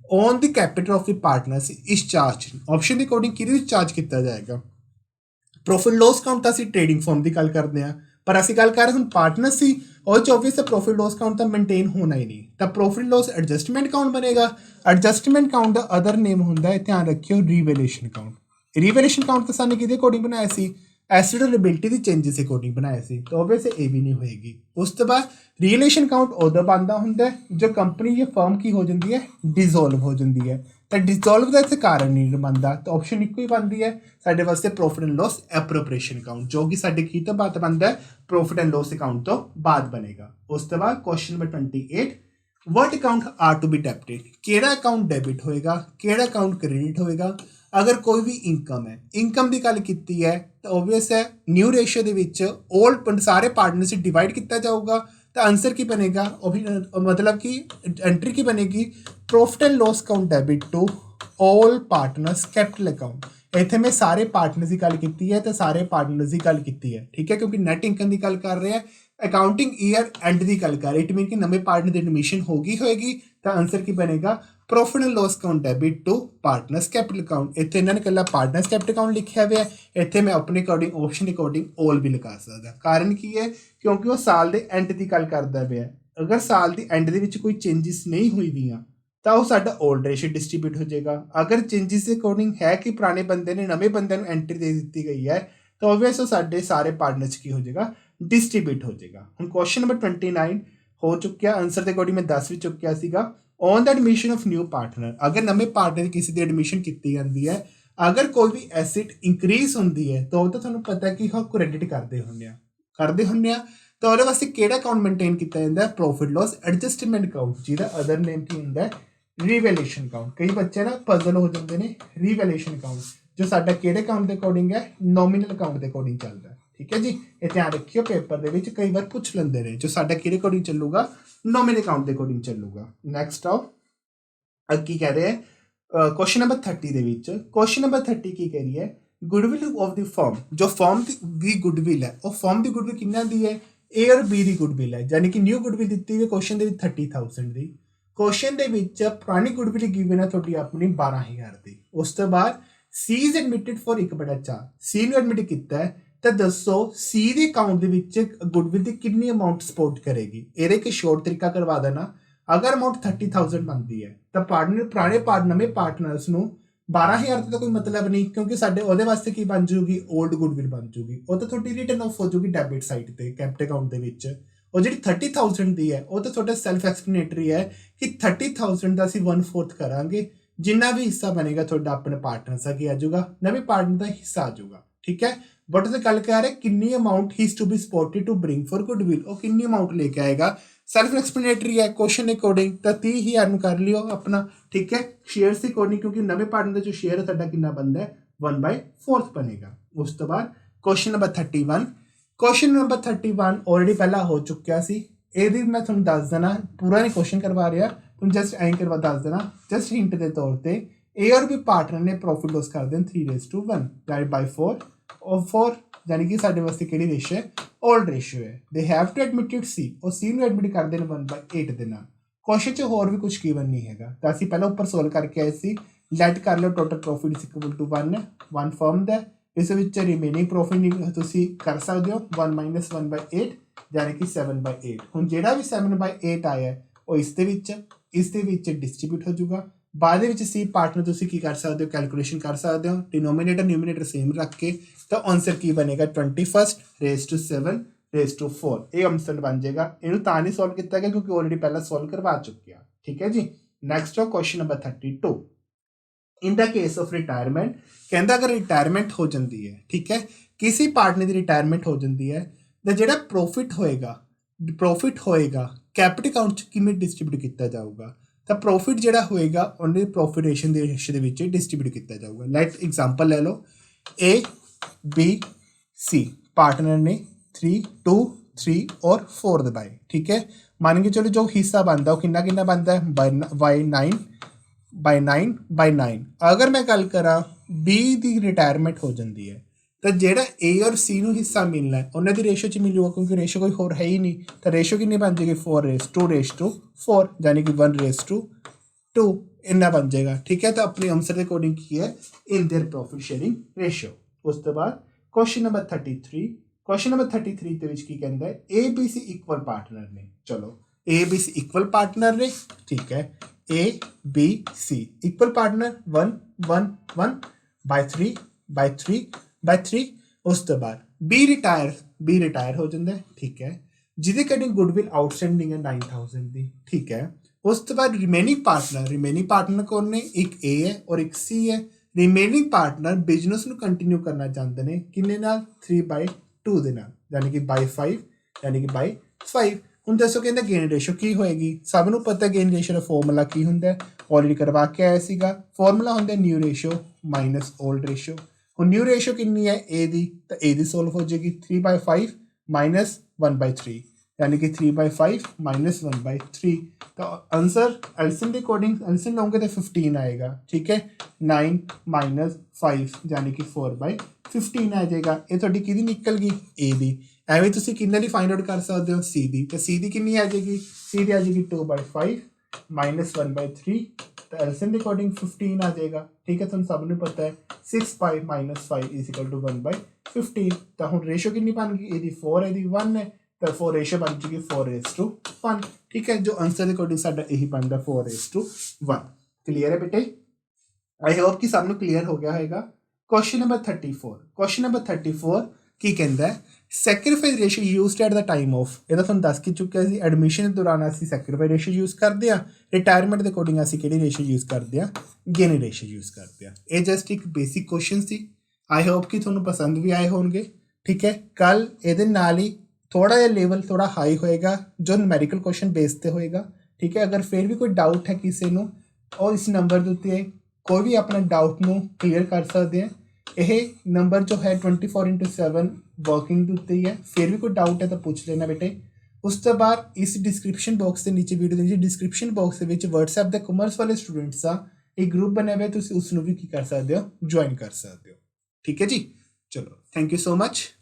on the capital of the partners is charge option के अकॉर्डिंग कि चार्ज किया जाएगा प्रॉफिट लॉस अकाउंट तो असं ट्रेडिंग फॉर्म की गल करते हैं पर असं गल कर रहे हम पार्टनर सी और चौबीस प्रॉफिट लॉस अकाउंट तो मेनटेन होना ही नहीं तो प्रॉफिट लॉस एडजस्टमेंट अकाउंट बनेगा एडजस्टमेंट अकाउंट का अदर नेम होंगे ध्यान रखियो रीवैल्यूएशन अकाउंट तो सानू कि अकॉर्डिंग बनाया सी एसेट और लायबिलिटी की चेंजिस अकॉर्डिंग बनाया सी तो ऑब्वियसली ये भी नहीं होएगी। उस तो बाद रिलेशन अकाउंट उदों बनता होंगे जो कंपनी या फर्म की हो जाती है डिजोल्व हो जाती है तो डिजोल्व का इतने कारण नहीं बनता तो ऑप्शन एक ही बनती है साढ़े वास्ते profit and loss appropriation account जो कि साढ़े की तो बात बनता है प्रॉफिट एंड लॉस अकाउंट तो बाद बनेगा। उस तो बाद question number 28 what account are to be debited केड़ा अकाउंट डेबिट होएगा केड़ा अकाउंट क्रेडिट होएगा अगर कोई भी इनकम है इनकम की गल की है तो ओबवियस है न्यू रेशो के ओल्ड सारे पार्टनर डिवाइड किया जाऊगा तो आंसर की बनेगा मतलब कि एंट्री की बनेगी profit and loss account debit to all partners capital account इतने मैं सारे पार्टनर्स की गल की है तो सारे पार्टनर्स की गल की है ठीक है क्योंकि नैट इनकम की गल कर रहे हैं अकाउंटिंग ईयर एंड की गल कर रहे इट मीन कि नवे पार्टनर की एडमिशन होगी तो आंसर की बनेगा profit and loss account debit to partners capital account इतने इन्होंने कला पार्टनर्स कैपिटल अकाउंट लिखा हुआ है इतने मैं अपने अकॉर्डिंग ऑप्शन के अकॉर्डिंग ऑल भी लगा सकता कारण की है क्योंकि वो साल के एंड की गल करता पे अगर साल की एंड के कोई चेंजिस नहीं हुई हुई तो वह साडा ओल्ड रेशो डिस्ट्रीब्यूट हो जाएगा अगर चेंजिस के अकॉर्डिंग है कि पुराने बंदे ने नवे बंदे को एंट्री दे दी गई है तो ऑब्वियस साडे सारे पार्टनर्स की हो जाएगा डिस्ट्रीब्यूट हो जाएगा। हम क्वेश्चन नंबर 29 हो चुका आंसर के अकॉर्डिंग मैं दस भी चुकिया सीगा on the admission of new partner अगर नवे पार्टनर किसी की एडमिशन की जाती है अगर कोई भी एसेट इंक्रीज होती है तो तुहानूं पता है कि हम क्रेडिट करते होंगे तो वो वास्ते केड़ा अकाउंट मेनटेन किया जाता है प्रॉफिट लॉस एडजस्टमेंट अकाउंट जिहदा अदर नेम की होंगे रीवैल्यूएशन अकाउंट कई बच्चे ना पजल हो जाते हैं रीवैल्यूएशन अकाउंट जो साडा केड़े अकाउंट के अकॉर्डिंग है नॉमिनल अकाउंट के अकॉर्डिंग चलता है ठीक है जी ये ध्यान रखियो पेपर के कई बार पूछ लेंगे ने जो साडा किहदे अकॉर्डिंग चलूगा नॉमिनल अकाउंट के अकॉर्डिंग चलूगा। नैक्सट आओ की कह रहे हैं क्वेश्चन नंबर 30 क्वेश्चन नंबर 30 की कह रही है गुडविल ऑफ द फर्म जो फर्म की गुडविल है वो फर्म की गुडविल किन्ना दी है ए और बी की गुडविल है यानी कि न्यू गुडविल दी हुई क्वेश्चन 30,000 की क्वेश्चन के पुरानी गुडविल गिवन है थोड़ी अपनी 12,000 की। उस तो बाद सी इज एडमिटेड फॉर 1/4 सी ने एडमिट किया है तो दसो सी के अकाउंट के गुडविल की कितनी अमाउंट सपोर्ट करेगी ये एक शॉर्ट तरीका करवा देना अगर अमाउंट 30,000 बनती है तो पार्टनर पुराने नवे पार्टनर्स 12,000 ਦਾ ਕੋਈ ਮਤਲਬ ਨਹੀਂ, ਕਿਉਂਕਿ ਸਾਡੇ ਉਹਦੇ ਵਾਸਤੇ ਕੀ ਬਣ ਜੂਗੀ, ਓਲਡ ਗੁੱਡਵਿਲ ਬਣ ਜੂਗੀ। ਉਹ ਤਾਂ ਤੁਹਾਡੀ ਰਿਟਨ ਆਫ ਹੋ ਜੂਗੀ ਡੈਬਿਟ ਸਾਈਡ ਤੇ ਕੈਪਟ ਅਕਾਊਂਟ ਦੇ ਵਿੱਚ। ਉਹ ਜਿਹੜੀ 30,000 ਦੀ ਹੈ ਉਹ ਤਾਂ ਤੁਹਾਡਾ ਸੈਲਫ ਐਕਸਪਲੇਨੇਟਰੀ ਹੈ ਕਿ 30,000 ਦਾ ਅਸੀਂ 1/4 ਕਰਾਂਗੇ, ਜਿੰਨਾ ਵੀ ਹਿੱਸਾ ਬਣੇਗਾ ਤੁਹਾਡਾ ਆਪਣੇ ਪਾਰਟਨਰ ਦਾ ਕੀ ਆ ਜਾਊਗਾ, ਨਵੇਂ ਪਾਰਟਨਰ ਦਾ ਹਿੱਸਾ ਆ ਜਾਊਗਾ। ਠੀਕ ਹੈ, ਬਟ ਉਹਦੇ ਗੱਲ ਕਰ ਰਹੇ ਕਿੰਨੀ ਅਮਾਊਂਟ ਹੀ is to be supported to bring for goodwill, ਉਹ ਕਿੰਨੀ ਅਮਾਊਂਟ ਲੈ ਕੇ ਆਏਗਾ, ਸੈਲਫ ਐਕਸਪਲੇਨੇਟਰੀ ਹੈ ਕੁਐਸਚਨ ਅਕੋਰਡਿੰਗ, ਤਾਂ 30,000 ਨੂੰ ਕਰ ਲਿਓ ਆਪਣਾ। ਠੀਕ ਹੈ, ਸ਼ੇਅਰਸ ਦੇ ਅਕੋਰਡਿੰਗ, ਕਿਉਂਕਿ ਨਵੇਂ ਪਾਰਟਨਰ ਦਾ ਜੋ ਸ਼ੇਅਰ ਹੈ ਤੁਹਾਡਾ ਕਿੰਨਾ ਬਣਦਾ ਹੈ, 1/4 ਬਣੇਗਾ। ਉਸ ਤੋਂ ਬਾਅਦ question number 31, question number 31 already ਪਹਿਲਾਂ ਹੋ ਚੁੱਕਿਆ ਸੀ, ਇਹਦੀ ਮੈਂ ਤੁਹਾਨੂੰ ਦੱਸ ਦੇਣਾ, ਪੂਰਾ ਨਹੀਂ ਕੁਐਸਚਨ ਕਰਵਾ ਰਿਹਾ, ਤੁਹਾਨੂੰ ਜਸਟ ਐਂ ਕਰਵਾ ਦੱਸ ਦੇਣਾ, ਜਸਟ ਹਿੰਟ ਦੇ ਤੌਰ ਤੇ ए और बी पार्टनर ने प्रॉफिट लॉस कर देन 3:1 डिवाइड बाय 4 और 4 यानी कि साडे वास्ते केड़ी रेशियो है, ओल्ड रेशियो है। दे हैव टू एडमिटेड सी और सी ਨੂੰ ਐਡਮਿਟ ਕਰ ਦੇਣ 1/8 ਦੇ ਨਾਲ। ਕੁਐਸਚਨ 'ਚ ਹੋਰ ਵੀ ਕੁਝ ਗਿਵਨ ਨਹੀਂ ਹੈਗਾ, ਤਾਂ ਅਸੀਂ ਪਹਿਲਾਂ ਉੱਪਰ ਸੋਲਵ ਕਰਕੇ ਆਏ ਸੀ। ਲੈਟ ਕਰ ਲਓ total profit is equal to 1 firm ਦਾ, ਇਸ ਵਿੱਚ ਰਿਮੇਨਿੰਗ ਪ੍ਰੋਫਿਟ ਤੁਸੀਂ ਕਰ ਸਕਦੇ ਹੋ 1 - 1/8 यानी कि 7/8। ਹੁਣ ਜਿਹੜਾ ਵੀ 7/8 ਆਇਆ ਉਹ ਇਸ ਦੇ ਵਿੱਚ ਡਿਸਟ੍ਰੀਬਿਊਟ ਹੋ ਜਾਊਗਾ। ਬਾਅਦ ਵਿੱਚ ਸੀ ਪਾਰਟਨਰ ਤੁਸੀਂ ਕੀ ਕਰ ਸਕਦੇ ਹੋ, ਕੈਲਕੂਲੇਸ਼ਨ ਕਰ ਸਕਦੇ ਹੋ, ਡਿਨੋਮੀਨੇਟਰ ਨਿਊਮੀਨੇਟਰ ਸੇਮ ਰੱਖ ਕੇ, ਤਾਂ ਆਨਸਰ ਕੀ ਬਣੇਗਾ 21/7/4 ਇਹ ਆਨਸਰ ਬਣ ਜਾਏਗਾ। ਇਹਨੂੰ ਤਾਂ ਨਹੀਂ ਸੋਲਵ ਕੀਤਾ ਗਿਆ ਕਿਉਂਕਿ ਆਲਰੇਡੀ ਪਹਿਲਾਂ ਸੋਲਵ ਕਰਵਾ ਚੁੱਕਿਆ। ਠੀਕ ਹੈ ਜੀ, ਨੈਕਸਟ ਹੋ question number 32। In the case of retirement, ਕਹਿੰਦਾ ਅਗਰ ਰਿਟਾਇਰਮੈਂਟ ਹੋ ਜਾਂਦੀ ਹੈ, ਠੀਕ ਹੈ, ਕਿਸੇ ਪਾਰਟਨਰ ਦੀ ਰਿਟਾਇਰਮੈਂਟ ਹੋ ਜਾਂਦੀ ਹੈ, ਤਾਂ ਜਿਹੜਾ ਪ੍ਰੋਫਿਟ ਹੋਏਗਾ ਕੈਪਿਟ ਅਕਾਊਂਟ 'ਚ ਕਿਵੇਂ ਡਿਸਟ੍ਰੀਬਿਊਟ ਕੀਤਾ ਜਾਊਗਾ, ਤਾਂ ਪ੍ਰੋਫਿਟ ਜਿਹੜਾ ਹੋਏਗਾ ਉਹਨੇ ਪ੍ਰੋਫਿਟ ਰੇਸ਼ੋ ਦੇ ਹਿੱਸੇ ਦੇ ਵਿੱਚ ਡਿਸਟ੍ਰੀਬਿਊਟ ਕੀਤਾ ਜਾਊਗਾ। ਲੈਟ ਐਗਜ਼ਾਮਪਲ ਲੈ ਲਓ, A B C ਪਾਰਟਨਰ ਨੇ 3 2 3 और 4 दबाए। ठीक है, मान के चलो जो हिस्सा बनता है वो कितना बनता है, by 9 अगर मैं गल करा B की रिटायरमेंट हो जाती है तो ਜਿਹੜਾ A और C ਨੂੰ ਹਿੱਸਾ ਮਿਲਣਾ ਹੈ ਉਹਨਾਂ ਦੀ ਰੇਸ਼ੋ 'ਚ ਮਿਲੂਗਾ, ਕਿਉਂਕਿ ਰੇਸ਼ੋ ਕੋਈ ਹੋਰ ਹੈ ਹੀ ਨਹੀਂ, ਤਾਂ ਰੇਸ਼ੋ ਕਿੰਨੀ ਬਣ ਜਾਏਗੀ 4:4 यानी कि 1:2 ਇੰਨਾ ਬਣ ਜਾਏਗਾ। ਠੀਕ ਹੈ, ਤਾਂ ਆਪਣੇ ਆਨਸਰ ਦੇ ਅਕੋਰਡਿੰਗ ਕੀ ਹੈ, ਇਨ देयर प्रॉफिट शेयरिंग ਰੇਸ਼ੋ। ਉਸ ਤੋਂ ਬਾਅਦ ਕੁਐਸਚਨ ਨੰਬਰ 33 ਦੇ ਵਿੱਚ ਕੀ ਕਹਿੰਦਾ ਹੈ, ABC ਇਕੁਅਲ ਪਾਰਟਨਰ ਨੇ। ਚਲੋ ABC ਇਕੁਅਲ ਪਾਰਟਨਰ ਨੇ, ਠੀਕ ਹੈ, ABC ਇਕੁਅਲ ਪਾਰਟਨਰ 1 1 1 by 3। ਉਸ ਤੋਂ ਬਾਅਦ B ਰਿਟਾਇਰ ਹੋ ਜਾਂਦਾ ਹੈ। ਠੀਕ ਹੈ, ਜਿਹਦੇ ਅਕੋਰਡਿੰਗ ਗੁੱਡਵਿਲ ਆਊਟਸਟੈਂਡਿੰਗ ਹੈ 9,000 ਦੀ। ਠੀਕ ਹੈ, ਉਸ ਤੋਂ ਬਾਅਦ ਰਿਮੇਨਿੰਗ ਪਾਰਟਨਰ ਕੌਣ ਨੇ, ਇੱਕ A ਹੈ ਔਰ ਇੱਕ C ਹੈ। ਰਿਮੇਨਿੰਗ ਪਾਰਟਨਰ ਬਿਜ਼ਨਸ ਨੂੰ ਕੰਟੀਨਿਊ ਕਰਨਾ ਚਾਹੁੰਦੇ ਨੇ ਕਿੰਨੇ ਨਾਲ, 3/2 ਦੇ ਨਾਲ, ਯਾਨੀ ਕਿ by 5 ਯਾਨੀ ਕਿ by 5। ਹੁਣ ਦੱਸੋ ਕਹਿੰਦਾ ਗੇਨ ਰੇਸ਼ੋ ਕੀ ਹੋਏਗੀ, ਸਭ ਨੂੰ ਪਤਾ ਗੇਨ ਰੇਸ਼ੋ ਦਾ ਫਾਰਮੂਲਾ ਕੀ ਹੁੰਦਾ, ਆਲਰੇਡੀ ਕਰਵਾ ਕੇ ਆਇਆ ਸੀਗਾ। ਫਾਰਮੂਲਾ ਹੁੰਦਾ new ratio minus old ratio. ਹੁਣ ਨਿਊ ਰੇਸ਼ੋ ਕਿੰਨੀ ਹੈ A ਦੀ, ਤਾਂ A ਦੀ ਸੋਲਵ ਹੋ ਜਾਏਗੀ 3/5 ਮਾਈਨਸ 1/3 यानी कि 3/5 माइनस 1/3। तो आंसर एलसीएम के अकॉर्डिंग एलसीएम लूँगे तो 15 आएगा। ठीक है, 9 माइनस 5 यानी कि 4/15 आ जाएगा। ये थोड़ी किहदी निकल गई, ए दी। एवें तुसीं किन्ने दी फाइंड आउट कर सकते हो, सी दी। तो सी दी कितनी आ जाएगी, सी दी आ जाएगी 2/5 माइनस 1/3। तो एलसीएम के अकॉर्डिंग 15 आ जाएगा। ठीक है, तुहानूं सबनूं पता है 6 माइनस 5 इज इक्वल टू 1/15। तो हुण रेशो कितनी बन गई, ਇਹਦੀ 4 ਇਹਦੀ 1 है, तो 4 रेशो बन चुकी 4:1। ठीक है, जो आंसर के अकॉर्डिंग साडा यही बनता 4:1। क्लीयर है बेटे, आई होप कि सबनूं क्लीयर हो गया होगा। क्वेश्चन नंबर 34 की कहता है, sacrifice ratio used at the time of, ਇਹਦਾ ਤੁਹਾਨੂੰ ਦੱਸ ਕੇ ਚੁੱਕਿਆ ਸੀ, ਐਡਮਿਸ਼ਨ ਦੇ ਦੌਰਾਨ ਅਸੀਂ ਸੈਕਰੀਫਾਈਸ ਰੇਸ਼ੋ ਯੂਜ਼ ਕਰਦੇ ਹਾਂ, ਰਿਟਾਇਰਮੈਂਟ ਦੇ ਅਕੋਰਡਿੰਗ ਅਸੀਂ ਕਿਹੜੀ ਰੇਸ਼ੋ ਯੂਜ਼ ਕਰਦੇ ਹਾਂ, ਗੇਨ ਰੇਸ਼ੋ ਯੂਜ਼ ਕਰਦੇ ਹਾਂ। ਇਹ ਜਸਟ ਇੱਕ basic question C, I hope कि ਤੁਹਾਨੂੰ ਪਸੰਦ ਵੀ ਆਏ ਹੋਣਗੇ। ਠੀਕ ਹੈ, ਕੱਲ ਇਹਦੇ ਨਾਲ ਹੀ थोड़ा जिहा लेवल थोड़ा हाई होएगा जो न्यूमेरिकल क्वेश्चन बेस पे होएगा। ठीक है, अगर फिर भी कोई डाउट है किसी को और इस नंबर के उत्ते कोई भी अपने डाउट को क्लीयर कर सकते हैं। यह नंबर जो है 24/7 वर्किंग के उत्ते ही है। फिर भी कोई डाउट है तो पूछ लेना बेटे। उस तो बाद इस डिस्क्रिप्शन बॉक्स के नीचे वीडियो के नीचे डिस्क्रिप्शन बॉक्स के व्हाट्सएप के कॉमर्स वाले स्टूडेंट्स का एक ग्रुप बने हुए, तुसीं उसनूं भी की कर सकते हो, ज्वाइन कर सकते हो। ठीक है जी, चलो थैंक यू सो मच।